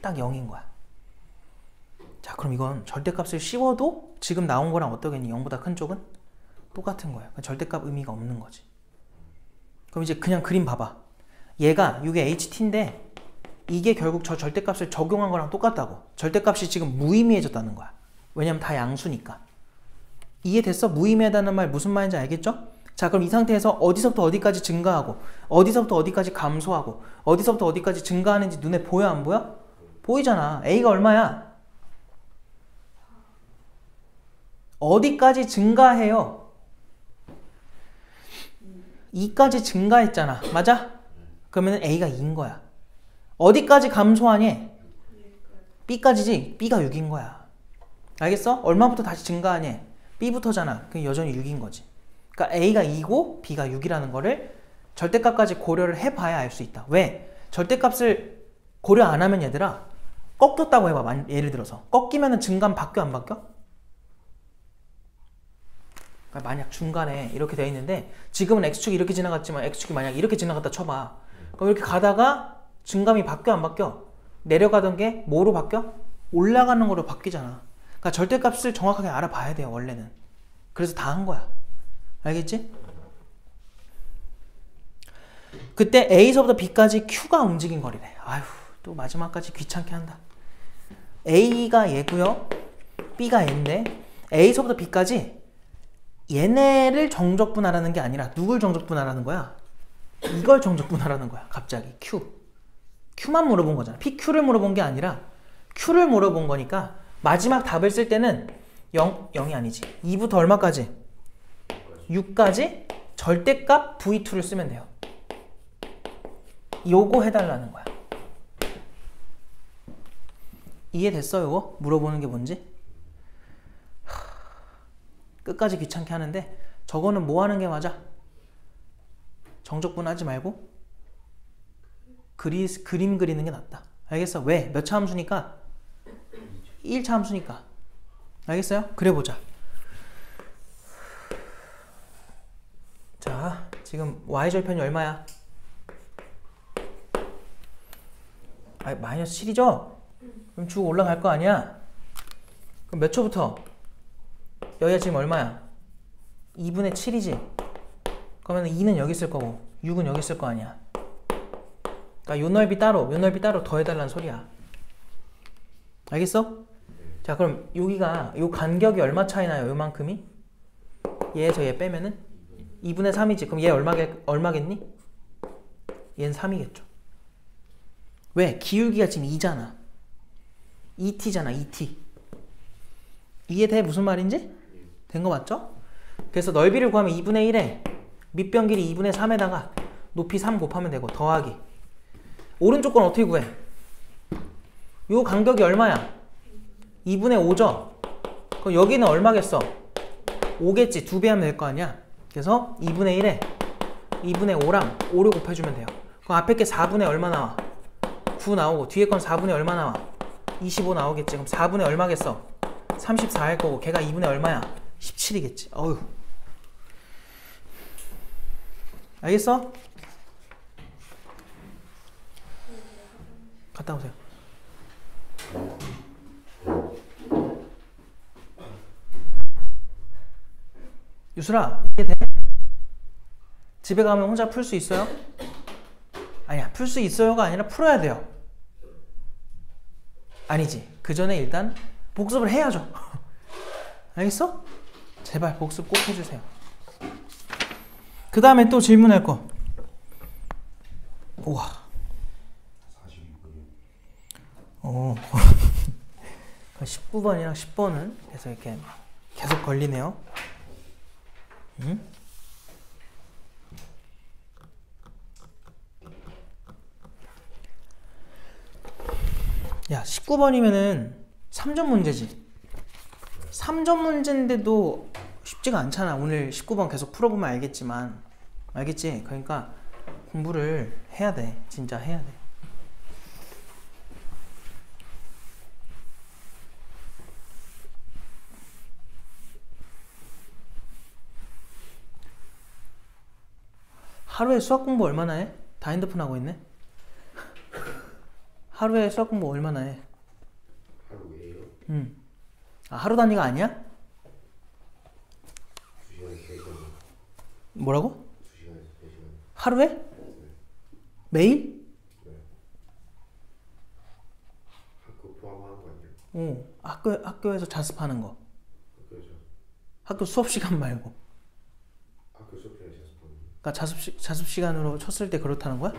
딱 0인 거야. 자, 그럼 이건 절대값을 씌워도 지금 나온 거랑 어떠겠니? 0보다 큰 쪽은? 똑같은 거야. 절대값 의미가 없는 거지. 그럼 이제 그냥 그림 봐봐. 얘가 이게 HT인데 이게 결국 저 절대값을 적용한 거랑 똑같다고. 절대값이 지금 무의미해졌다는 거야. 왜냐면 다 양수니까. 이해됐어? 무의미하다는 말 무슨 말인지 알겠죠? 자, 그럼 이 상태에서 어디서부터 어디까지 증가하고 어디서부터 어디까지 감소하고 어디서부터 어디까지 증가하는지 눈에 보여 안 보여? 보이잖아. A가 얼마야? 어디까지 증가해요? 2까지 증가했잖아. 맞아? 그러면 A가 2인 거야. 어디까지 감소하니? B까지지? B가 6인 거야. 알겠어? 얼마부터 다시 증가하니? B부터잖아. 그럼 여전히 6인 거지. 그러니까 A가 2고 B가 6이라는 거를 절대값까지 고려를 해봐야 알 수 있다. 왜? 절대값을 고려 안 하면 얘들아 꺾였다고 해봐. 예를 들어서 꺾이면 증가는 바뀌어 안 바뀌어? 그러니까 만약 중간에 이렇게 돼 있는데 지금은 X축이 이렇게 지나갔지만 X축이 만약 이렇게 지나갔다 쳐봐. 그럼 이렇게 가다가 증감이 바뀌어 안 바뀌어? 내려가던 게 뭐로 바뀌어? 올라가는 거로 바뀌잖아. 그러니까 절대값을 정확하게 알아봐야 돼요. 원래는. 그래서 다 한 거야. 알겠지? 그때 A서부터 B까지 Q가 움직인 거리래. 아휴, 또 마지막까지 귀찮게 한다. A가 얘고요. B가 얘인데 A서부터 B까지 얘네를 정적분하라는 게 아니라 누굴 정적분하라는 거야? 이걸 정적분하라는 거야. 갑자기 Q만 물어본 거잖아. PQ를 물어본 게 아니라 Q를 물어본 거니까 마지막 답을 쓸 때는 0이 아니지. 2부터 얼마까지? 6까지 절대값 V2를 쓰면 돼요. 요거 해달라는 거야. 이해됐어? 요거? 물어보는 게 뭔지? 끝까지 귀찮게 하는데 저거는 뭐 하는 게 맞아? 정적분 하지 말고 그림 그리는 게 낫다. 알겠어? 왜? 몇 차 함수니까? 1차 함수니까. 알겠어요? 그려보자. 자, 지금 y절편이 얼마야? 마이너스 7이죠? 그럼 쭉 올라갈 거 아니야? 그럼 몇 초부터? 여기가 지금 얼마야? 2분의 7이지? 그러면 2는 여기 있을 거고 6은 여기 있을 거 아니야. 그러니까 요 넓이 따로 더해달라는 소리야. 알겠어? 자, 그럼 여기가 요 간격이 얼마 차이 나요? 요만큼이? 얘에서 얘 빼면은 2분의 3이지. 그럼 얘 얼마겠니? 얘는 3이겠죠. 왜? 기울기가 지금 2잖아. 2t잖아. 2t. 이해돼? 무슨 말인지? 된 거 맞죠? 그래서 넓이를 구하면 2분의 1에 밑변 길이 2분의 3에다가 높이 3 곱하면 되고 더하기. 오른쪽 건 어떻게 구해? 요 간격이 얼마야? 2분의 5죠? 그럼 여기는 얼마겠어? 5겠지. 2배 하면 될 거 아니야? 그래서 2분의 1에 2분의 5랑 5를 곱해주면 돼요. 그럼 앞에 게 4분의 얼마 나와? 9 나오고 뒤에 건 4분의 얼마 나와? 25 나오겠지. 그럼 4분의 얼마겠어? 34일 거고 걔가 2분의 얼마야? 17이겠지. 어휴. 알겠어? 갔다 오세요. 유술아, 이해돼? 집에 가면 혼자 풀 수 있어요? 아니야, 풀 수 있어요가 아니라 풀어야 돼요. 아니지. 그 전에 일단 복습을 해야죠. 알겠어? 제발 복습 꼭 해주세요. 그 다음에 또 질문할 거. 우와. 46분이요. 19번이랑 10번은 계속 이렇게 계속 걸리네요. 응? 야, 19번이면은 3점 문제지. 3점 문제인데도 쉽지가 않잖아. 오늘 19번 계속 풀어보면 알겠지만. 알겠지? 그러니까 공부를 해야 돼. 진짜 해야 돼. 하루에 수학 공부 얼마나 해? 다 핸드폰 하고 있네? 하루에 수학 공부 얼마나 해? 하루에요? 응. 아, 하루 단위가 아니야? 2시간에서 3시간. 뭐라고? 2시간에서 3시간. 하루에? 매일? 네. 학교 포함하는 거 아니에요? 학교에서 자습하는 거. 학교에서. 학교 수업 시간 말고. 학교 수업시간에 자습하는 거. 그러니까 자습 시간으로 쳤을 때 그렇다는 거야?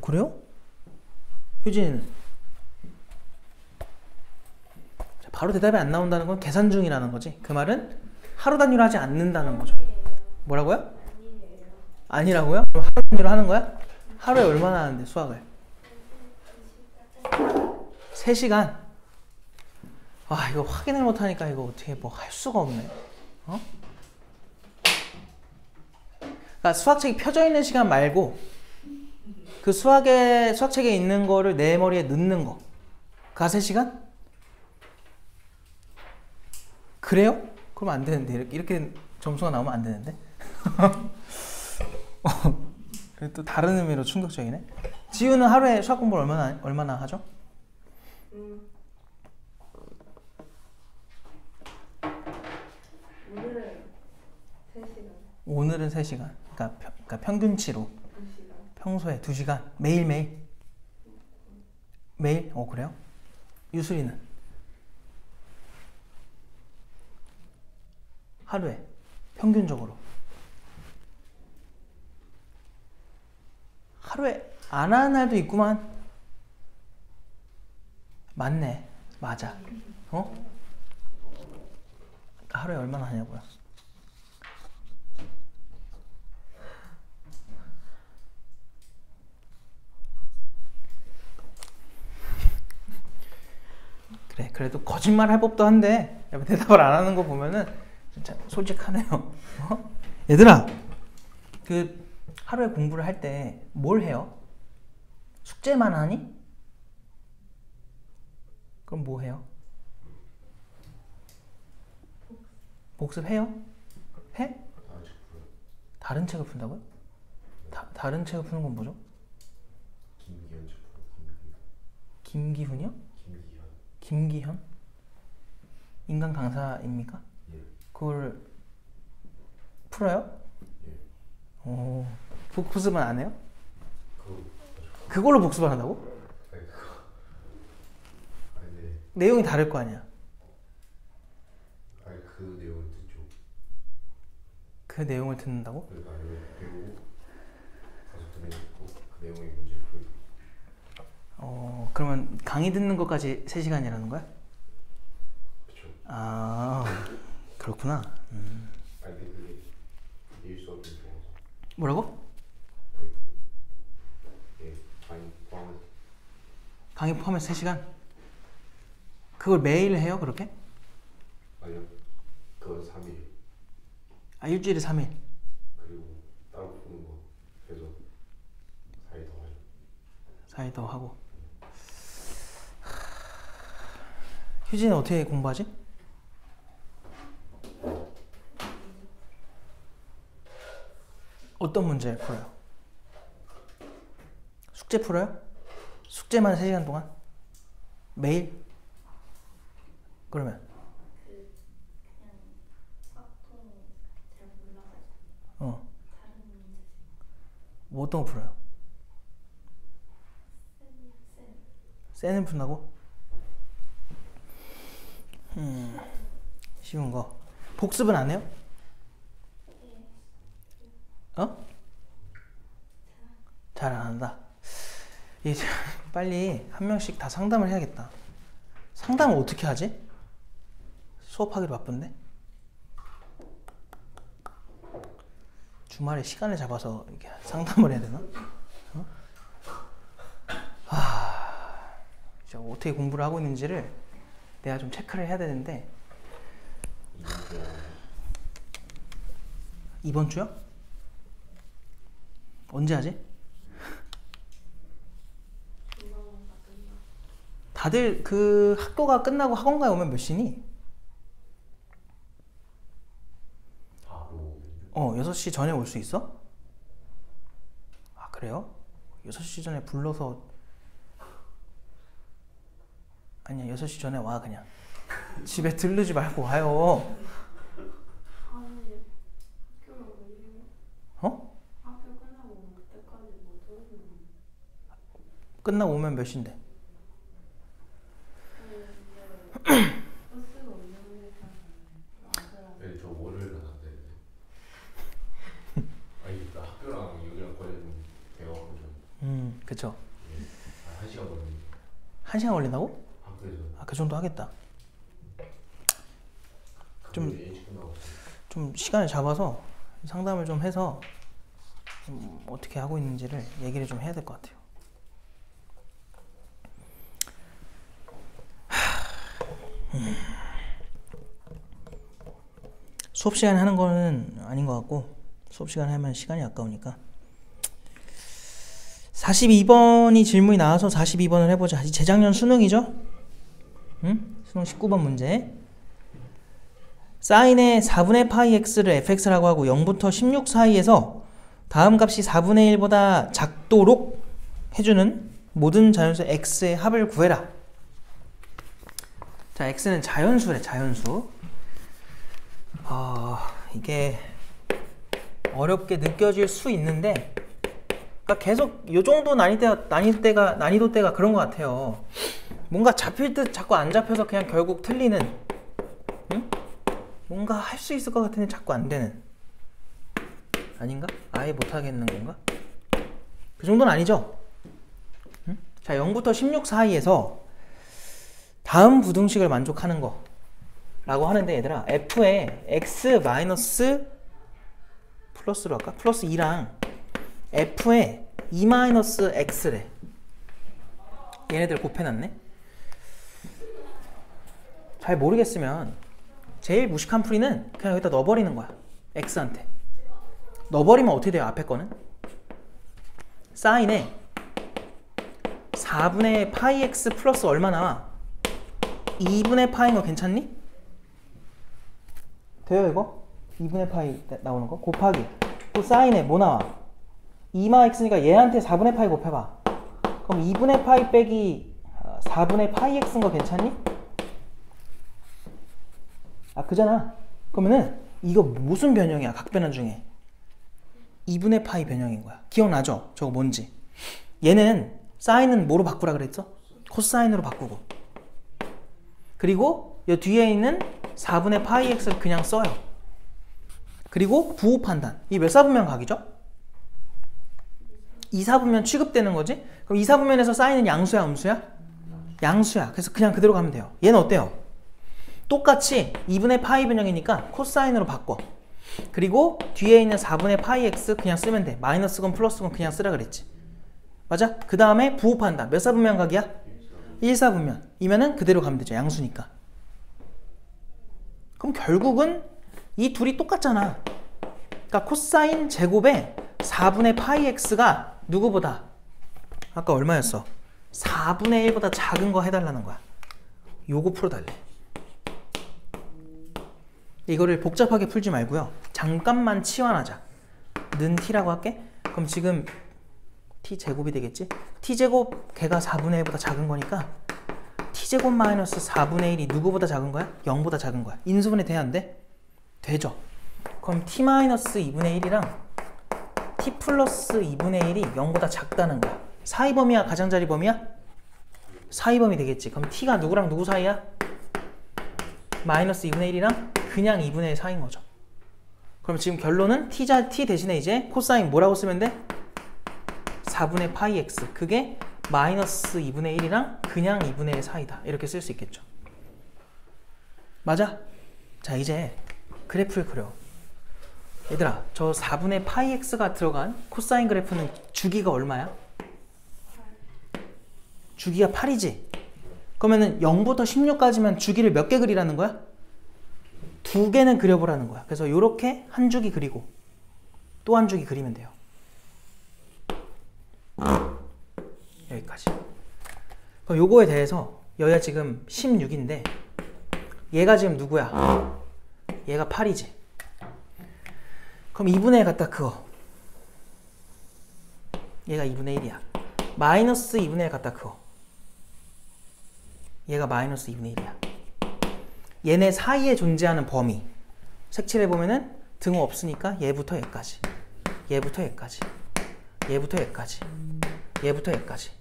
그래요? 효진이는? 바로 대답이 안 나온다는 건 계산 중이라는 거지. 그 말은 하루 단위로 하지 않는다는 거죠. 뭐라고요? 아니라고요? 그럼 하루 단위로 하는 거야? 하루에 얼마나 하는데 수학을? 3시간? 아, 이거 확인을 못하니까 이거 어떻게 뭐 할 수가 없네. 어? 그러니까 수학책이 펴져 있는 시간 말고 그 수학책에 있는 거를 내 머리에 넣는 거. 그가 3시간? 그래요? 그럼 안 되는데. 이렇게 점수가 나오면 안 되는데. 또 다른 의미로 충격적이네. 지우는 하루에 수학 공부를 얼마나 하죠? 오늘은 3시간. 그러니까 평균치로. 2시간. 평소에 2시간. 매일매일? 매일? 그래요? 유수리는? 하루에 평균적으로. 하루에 안 하는 날도 있구만. 맞네. 맞아. 어? 하루에 얼마나 하냐고요? 그래, 그래도 거짓말 할 법도 한데 대답을 안 하는 거 보면은 진짜 솔직하네요. 어? 얘들아, 그 하루에 공부를 할 때 뭘 해요? 숙제만 하니? 그럼 뭐 해요? 복습해요? 해? 다른 책을 푼다고요? 다른 책을 푸는 건 뭐죠? 김기현 책 김기훈이요? 김기현. 김기현? 인간 강사입니까? 예. 그걸 풀어요? 예. 오, 복습은 안 해요? 그거 그걸로 복습을 한다고? 아니 그거 아니 네. 내용이 다를 거 아니야. 아니 그 내용을 듣죠. 그 내용을 듣는다고? 그러니까 배우고 가서 듣고 그 내용이 뭔지 풀고. 그러면 강의 듣는 것까지 3시간이라는 거야? 그렇죠. 아, 그렇구나. 아니 근데 그게 일 수업이 좋아서. 뭐라고? 예, 강의 포함해서. 강의 포함해서 3시간? 그걸 매일 해요, 그렇게? 아니요, 그건 3일. 아, 일주일에 3일. 그리고 따로 푸는 거 해서 4일 더 하죠. 4일 더 하고. 휴지는 어떻게 공부하지? 어떤 문제를 풀어요? 숙제 풀어요? 숙제만 3시간 동안? 매일? 그러면? 그냥 화통 잘 몰라가지고 다른 문제 뭐 어떤 거 풀어요? 쌤 쎄는 푼다고? 쉬운 거. 복습은 안 해요? 어? 잘 안 한다. 이제 빨리 한 명씩 다 상담을 해야겠다. 상담을 어떻게 하지? 수업하기로 바쁜데? 주말에 시간을 잡아서 이렇게 상담을 해야 되나? 어? 진짜 어떻게 공부를 하고 있는지를 내가 좀 체크를 해야 되는데. 이번 주요? 언제 하지? 다들 그 학교가 끝나고 학원가에 오면 몇 시니? 6시 전에 올 수 있어? 아, 그래요? 6시 전에 불러서. 아니야, 6시 전에 와. 그냥 집에 들르지 말고 와요. 아니 학교가 왜 이래요? 어? 학교 끝나고 오면 그때까지 뭐 들으면 끝나고 오면 몇 시인데? 버스가 운영되잖아요. 아들하고 네, 저 월요일은 안 되는데. 아니 나 학교랑 여기랑 거리가 좀 대화하거든요. 그쵸. 예, 1시간 걸립니다. 1시간 걸린다고? 학교에서. 아, 그 정도 하겠다. 좀- 이제 일찍 끝나고. 좀 시간을 잡아서 상담을 좀 해서 좀 어떻게 하고 있는지를 얘기를 좀 해야 될 것 같아요. 수업 시간에 하는 거는 아닌 것 같고, 수업 시간에 하면 시간이 아까우니까. 42번이 질문이 나와서 42번을 해보자. 재작년 수능이죠? 응? 수능 19번 문제. 사인의 4분의 파이 x를 fx라고 하고 0부터 16 사이에서 다음 값이 4분의 1보다 작도록 해주는 모든 자연수 x의 합을 구해라. 자, x는 자연수래, 자연수. 이게 어렵게 느껴질 수 있는데, 그러니까 계속 요 정도 난이도대가 그런 것 같아요. 뭔가 잡힐 듯 자꾸 안 잡혀서 그냥 결국 틀리는, 응? 뭔가 할 수 있을 것 같은데 자꾸 안 되는. 아닌가? 아예 못하겠는 건가? 그 정도는 아니죠? 응? 자, 0부터 16 사이에서 다음 부등식을 만족하는 거 라고 하는데, 얘들아, f에 x 마이너스 플러스로 할까? 플러스 2랑 f에 2 마이너스 x래. 얘네들 곱해놨네. 잘 모르겠으면 제일 무식한 풀이는 그냥 여기다 넣어버리는 거야. x한테 넣어버리면 어떻게 돼요? 앞에 거는 사인에 4분의 파이 x 플러스 얼마 나와? 2분의 파이인 거 괜찮니? 돼요 이거? 2분의 파이 나오는 거? 곱하기 또 사인에 뭐 나와? 2마 x니까 얘한테 4분의 파이 곱해봐. 그럼 2분의 파이 빼기 4분의 파이 x인 거 괜찮니? 아 그잖아. 그러면은 이거 무슨 변형이야? 각변환 중에 2분의 파이 변형인 거야. 기억나죠? 저거 뭔지. 얘는 사인은 뭐로 바꾸라 그랬어? 코사인으로 바꾸고, 그리고 이 뒤에 있는 4분의 파이 x를 그냥 써요. 그리고 부호 판단. 이 몇 사분면 각이죠? 2사분면 취급되는 거지? 그럼 2사분면에서 사인은 양수야 음수야? 양수야. 그래서 그냥 그대로 가면 돼요. 얘는 어때요? 똑같이 2분의 파이 변형이니까 코사인으로 바꿔. 그리고 뒤에 있는 4분의 파이 x 그냥 쓰면 돼. 마이너스건 플러스건 그냥 쓰라 그랬지. 맞아? 그 다음에 부호 판단. 몇 사분면 각이야? 1사분면. 이면은 그대로 가면 되죠. 양수니까. 그럼 결국은 이 둘이 똑같잖아. 그러니까 코사인 제곱에 4분의 파이 x가 누구보다? 아까 얼마였어? 4분의 1보다 작은 거 해달라는 거야. 요거 풀어달래. 이거를 복잡하게 풀지 말고요. 잠깐만 치환하자. 는 t라고 할게. 그럼 지금 t제곱이 되겠지? t제곱 걔가 4분의 1보다 작은 거니까 t제곱 마이너스 4분의 1이 누구보다 작은 거야? 0보다 작은 거야. 인수분해 돼야 안 돼? 되죠? 그럼 t 마이너스 2분의 1이랑 t 플러스 2분의 1이 0보다 작다는 거야. 사이범위야? 가장자리 범위야? 사이범위 되겠지. 그럼 t가 누구랑 누구 사이야? 마이너스 2분의 1이랑 그냥 2분의 1 사이인 거죠. 그럼 지금 결론은 t 대신에 이제 코사인 뭐라고 쓰면 돼? 4분의 파이 x. 그게 마이너스 2분의 1이랑 그냥 2분의 1 사이다. 이렇게 쓸 수 있겠죠. 맞아? 자, 이제 그래프를 그려. 얘들아, 저 4분의 파이 x가 들어간 코사인 그래프는 주기가 얼마야? 주기가 8이지? 그러면은 0부터 16까지면 주기를 몇 개 그리라는 거야? 2개는 그려보라는 거야. 그래서 요렇게 한 주기 그리고 또 한 주기 그리면 돼요. 여기까지. 그럼 요거에 대해서 여기가 지금 16인데 얘가 지금 누구야? 얘가 8이지. 그럼 2분의 1 갖다 그어. 얘가 2분의 1이야. 마이너스 2분의 1 갖다 그어. 얘가 마이너스 2분의 1이야. 얘네 사이에 존재하는 범위 색칠해보면은 등호 없으니까 얘부터 얘까지, 얘부터 얘까지, 얘부터 얘까지, 얘부터 얘까지,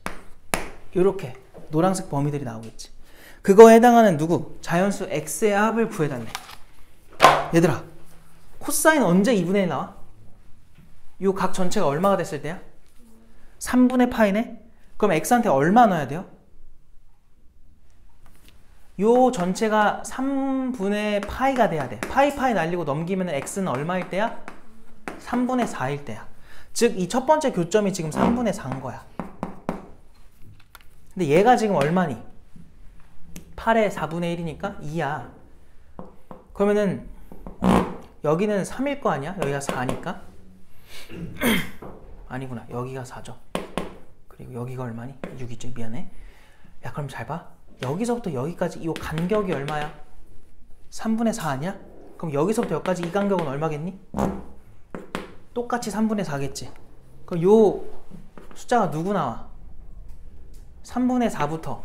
이렇게 노란색 범위들이 나오겠지. 그거에 해당하는 누구? 자연수 x의 합을 구해달래. 얘들아, 코사인 언제 2분의 1 나와? 요 각 전체가 얼마가 됐을 때야? 3분의 파이네? 그럼 x한테 얼마 넣어야 돼요? 요 전체가 3분의 파이가 돼야 돼. 파이 날리고 넘기면 x는 얼마일 때야? 3분의 4일 때야. 즉 이 첫 번째 교점이 지금 3분의 4인 거야. 근데 얘가 지금 얼마니? 8의 4분의 1이니까 2야. 그러면은 여기는 3일 거 아니야? 여기가 4니까? 아니구나. 여기가 4죠. 그리고 여기가 얼마니? 6이지. 미안해. 야, 그럼 잘 봐. 여기서부터 여기까지 이 간격이 얼마야? 3분의 4 아니야? 그럼 여기서부터 여기까지 이 간격은 얼마겠니? 똑같이 3분의 4겠지. 그럼 요 숫자가 누구 나와? 3분의 4부터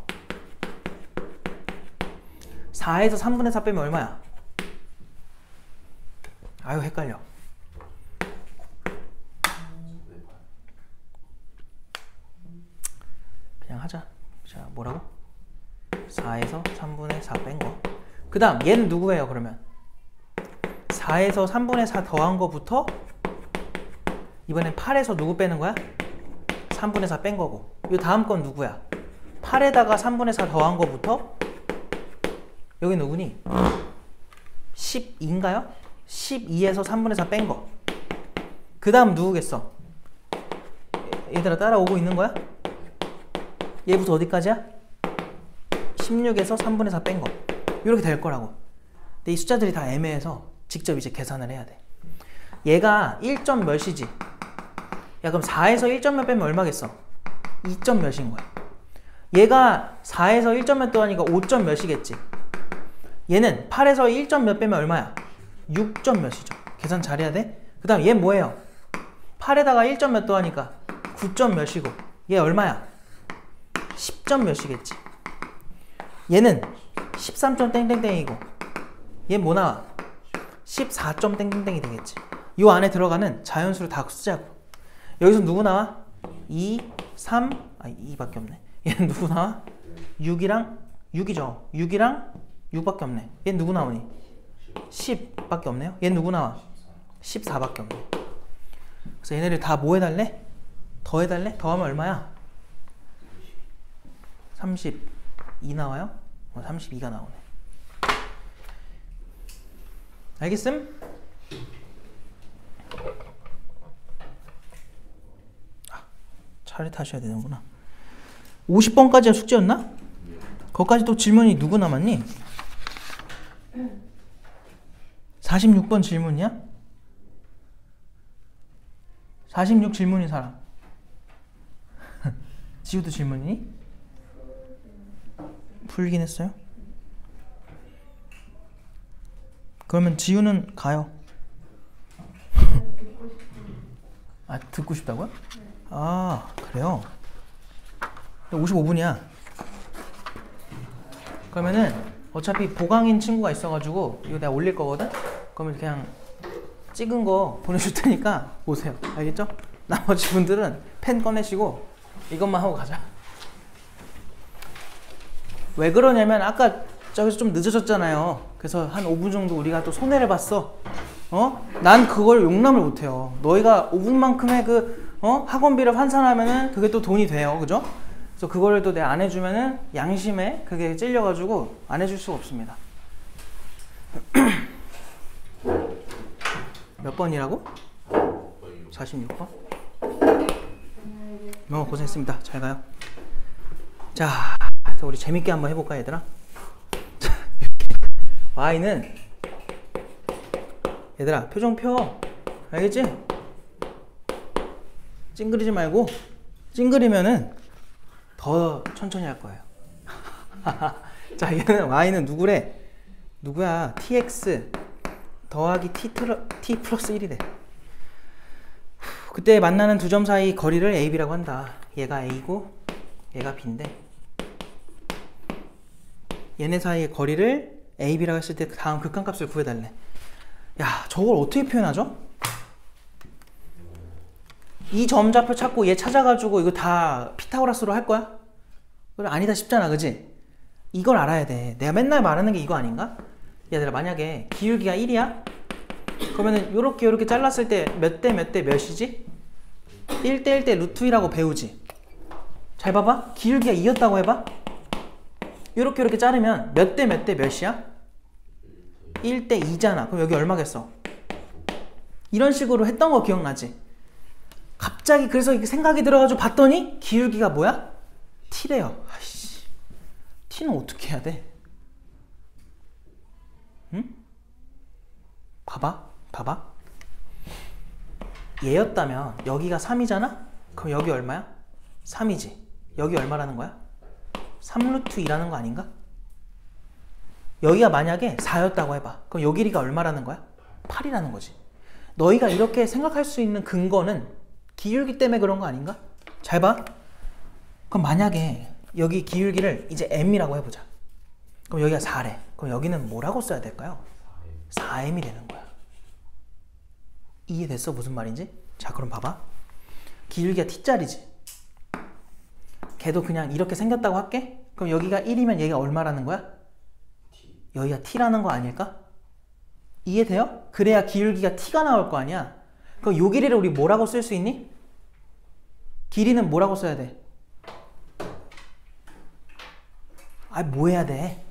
4에서 3분의 4 빼면 얼마야? 아유, 헷갈려. 그냥 하자. 자, 뭐라고? 4에서 3분의 4 뺀 거. 그 다음 얘는 누구예요? 그러면 4에서 3분의 4 더한 거부터 이번엔 8에서 누구 빼는 거야? 3분의 4 뺀 거고. 이 다음 건 누구야? 8에다가 3분의 4 더한 거부터 여기 누구니? 12인가요? 12에서 3분의 4 뺀 거. 그 다음 누구겠어? 얘들아 따라오고 있는 거야? 얘부터 어디까지야? 16에서 3분의 4 뺀 거. 이렇게 될 거라고. 근데 이 숫자들이 다 애매해서 직접 이제 계산을 해야 돼. 얘가 1점 몇이지? 야 그럼 4에서 1점 몇 빼면 얼마겠어? 2점 몇인 거야. 얘가 4에서 1점 몇 더하니까 5점 몇이겠지. 얘는 8에서 1점 몇 빼면 얼마야? 6점 몇이죠. 계산 잘해야 돼. 그 다음 얘 뭐예요? 8에다가 1점 몇 더하니까 9점 몇이고 얘 얼마야? 10점 몇이겠지. 얘는 13점 땡땡땡이고 얘 뭐 나와? 14점 땡땡땡이 되겠지. 이 안에 들어가는 자연수를 다 쓰자고. 여기서 누구 나와? 2, 3, 2밖에 없네. 얘는 누구 나와? 6이랑 6이죠. 6이랑 6밖에 없네. 얘는 누구 나오니? 10밖에 없네요. 얘는 누구 나와? 14밖에 없네. 그래서 얘네를 다 뭐 해달래? 더해달래? 더하면 얼마야? 32 나와요? 32가 나오네. 알겠음? 차례 타셔야 되는구나. 50번까지가 숙제였나? 거기까지 또 질문이 누구 남았니? 46번 질문이야? 46 질문인 사람. 지우도 질문이니? 풀긴 했어요? 그러면 지우는 가요. 아, 듣고 싶다고요? 아, 그래요? 55분이야. 그러면은 어차피 보강인 친구가 있어가지고 이거 내가 올릴 거거든? 그러면 그냥 찍은 거 보내줄 테니까 오세요. 알겠죠? 나머지 분들은 펜 꺼내시고 이것만 하고 가자. 왜 그러냐면 아까 저기서 좀 늦어졌잖아요. 그래서 한 5분 정도 우리가 또 손해를 봤어. 난 그걸 용납을 못해요. 너희가 5분만큼의 그 학원비를 환산하면은 그게 또 돈이 돼요. 그죠? 그래서 그거를 또 내가 안 해주면은 양심에 그게 찔려가지고 안 해줄 수가 없습니다. 몇 번이라고? 46번? 고생했습니다. 잘 가요. 자, 우리 재밌게 한번 해볼까 얘들아? Y는 얘들아 표정 펴. 알겠지? 찡그리지 말고. 찡그리면은 더 천천히 할 거예요. 자, 얘는 Y는 누구래? 누구야? tx 더하기 t 플러스 1이래. 그때 만나는 두 점 사이 거리를 AB라고 한다. 얘가 A고 얘가 B인데 얘네 사이의 거리를 AB라고 했을 때 다음 극한값을 구해달래. 야, 저걸 어떻게 표현하죠? 이 점좌표 찾고 얘 찾아가지고 이거 다 피타고라스로 할 거야? 그래, 아니다 싶잖아, 그지? 이걸 알아야 돼. 내가 맨날 말하는 게 이거 아닌가? 얘들아, 만약에 기울기가 1이야? 그러면은 요렇게 잘랐을 때 몇 대 몇 대 몇이지? 1대 1대 루트 2라고 배우지? 잘 봐봐. 기울기가 2였다고 해봐. 요렇게 자르면 몇 대 몇 대 몇이야? 1대 2잖아. 그럼 여기 얼마겠어? 이런 식으로 했던 거 기억나지? 갑자기 그래서 이렇게 생각이 들어가지고 봤더니 기울기가 뭐야? t래요. 아이씨, t는 어떻게 해야 돼? 응? 봐봐. 얘였다면 여기가 3이잖아? 그럼 여기 얼마야? 3이지. 여기 얼마라는 거야? 3루트 2라는 거 아닌가? 여기가 만약에 4였다고 해봐. 그럼 요 길이가 얼마라는 거야? 8이라는 거지. 너희가 이렇게 생각할 수 있는 근거는 기울기 때문에 그런 거 아닌가? 잘 봐. 그럼 만약에 여기 기울기를 이제 m이라고 해보자. 그럼 여기가 4래. 그럼 여기는 뭐라고 써야 될까요? 4m이 되는 거야. 이해됐어? 무슨 말인지? 자, 그럼 봐봐. 기울기가 t짜리지. 걔도 그냥 이렇게 생겼다고 할게? 그럼 여기가 1이면 얘가 얼마라는 거야? 여기가 t라는 거 아닐까? 이해돼요? 그래야 기울기가 t가 나올 거 아니야. 그럼 요 길이를 우리 뭐라고 쓸 수 있니? 길이는 뭐라고 써야 돼? 아, 뭐 해야 돼?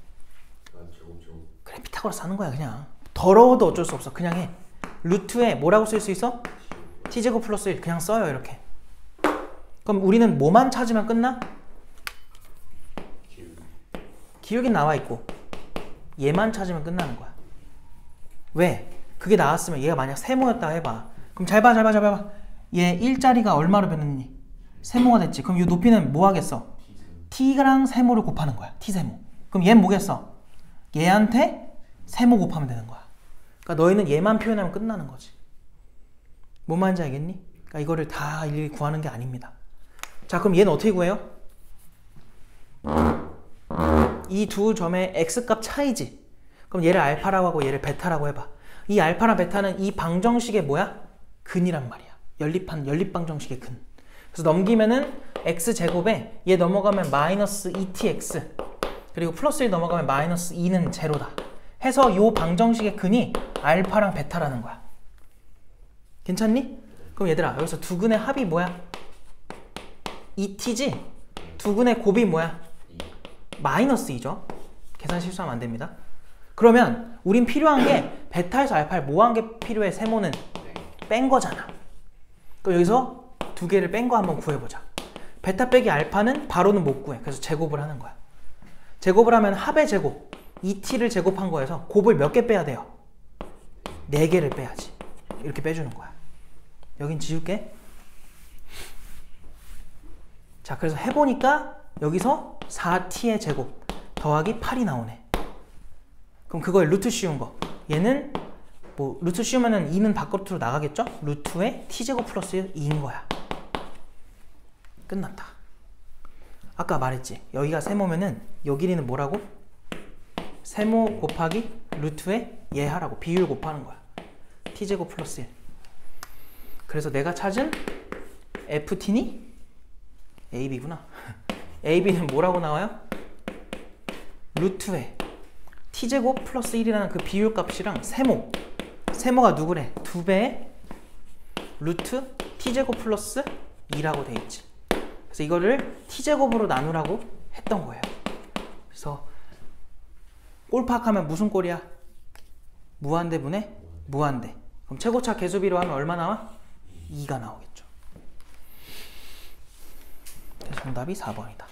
제곱. 그래, 피타고라스 하는 거야 그냥. 더러워도 어쩔 수 없어. 그냥 해. 루트에 뭐라고 쓸 수 있어? t제곱 플러스 1 그냥 써요 이렇게. 그럼 우리는 뭐만 찾으면 끝나? 기울기 나와 있고 얘만 찾으면 끝나는 거야. 왜? 그게 나왔으면 얘가 만약 세모였다 해봐. 그럼 잘 봐. 얘 1자리가 얼마로 변했니? 세모가 됐지. 그럼 이 높이는 뭐 하겠어? t랑 세모를 곱하는 거야. t세모. 그럼 얘는 뭐겠어? 얘한테 세모 곱하면 되는 거야. 그러니까 너희는 얘만 표현하면 끝나는 거지. 뭔 말인지 알겠니? 그러니까 이거를 다 일일이 구하는 게 아닙니다. 자, 그럼 얘는 어떻게 구해요? 이 두 점의 x값 차이지. 그럼 얘를 알파라고 하고 얘를 베타라고 해봐. 이 알파랑 베타는 이 방정식의 뭐야? 근이란 말이야. 연립방정식의 근. 그래서 넘기면은 x제곱에 얘 넘어가면 마이너스 2tx 그리고 플러스 1 넘어가면 마이너스 2는 제로다. 해서 요 방정식의 근이 알파랑 베타라는 거야. 괜찮니? 그럼 얘들아 여기서 두 근의 합이 뭐야? 2t지? 두 근의 곱이 뭐야? 마이너스 2죠. 계산 실수하면 안 됩니다. 그러면 우린 필요한 게 베타에서 알파를 뭐 한 게 필요해? 세모는 뺀 거잖아. 그럼 여기서 두 개를 뺀 거 한번 구해보자. 베타 빼기 알파는 바로는 못 구해. 그래서 제곱을 하는 거야. 제곱을 하면 합의 제곱 2t를 제곱한 거에서 곱을 몇 개 빼야 돼요? 4개를 빼야지. 이렇게 빼주는 거야. 여긴 지울게. 자, 그래서 해보니까 여기서 4t의 제곱 더하기 8이 나오네. 그럼 그거에 루트 씌운 거. 얘는 뭐 루트 씌우면은 2는 바깥으로 나가겠죠? 루트에 t제곱 플러스 2인 거야. 끝났다. 아까 말했지. 여기가 세모면은 요 길이는 뭐라고? 세모 곱하기 루트에 얘 하라고. 비율 곱하는 거야. t제곱 플러스 1. 그래서 내가 찾은 ft니? ab구나. ab는 뭐라고 나와요? 루트에 t제곱 플러스 1이라는 그 비율 값이랑 세모가 누구래? 2배의 루트 t제곱 플러스 2라고 돼 있지. 그래서 이거를 t제곱으로 나누라고 했던 거예요. 그래서 꼴파악하면 무슨 꼴이야? 무한대분의 무한대. 그럼 최고차 개수비로 하면 얼마 나와? 2가 나오겠죠. 그래서 정답이 4번이다.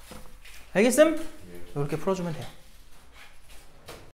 알겠음? 이렇게 풀어주면 돼요.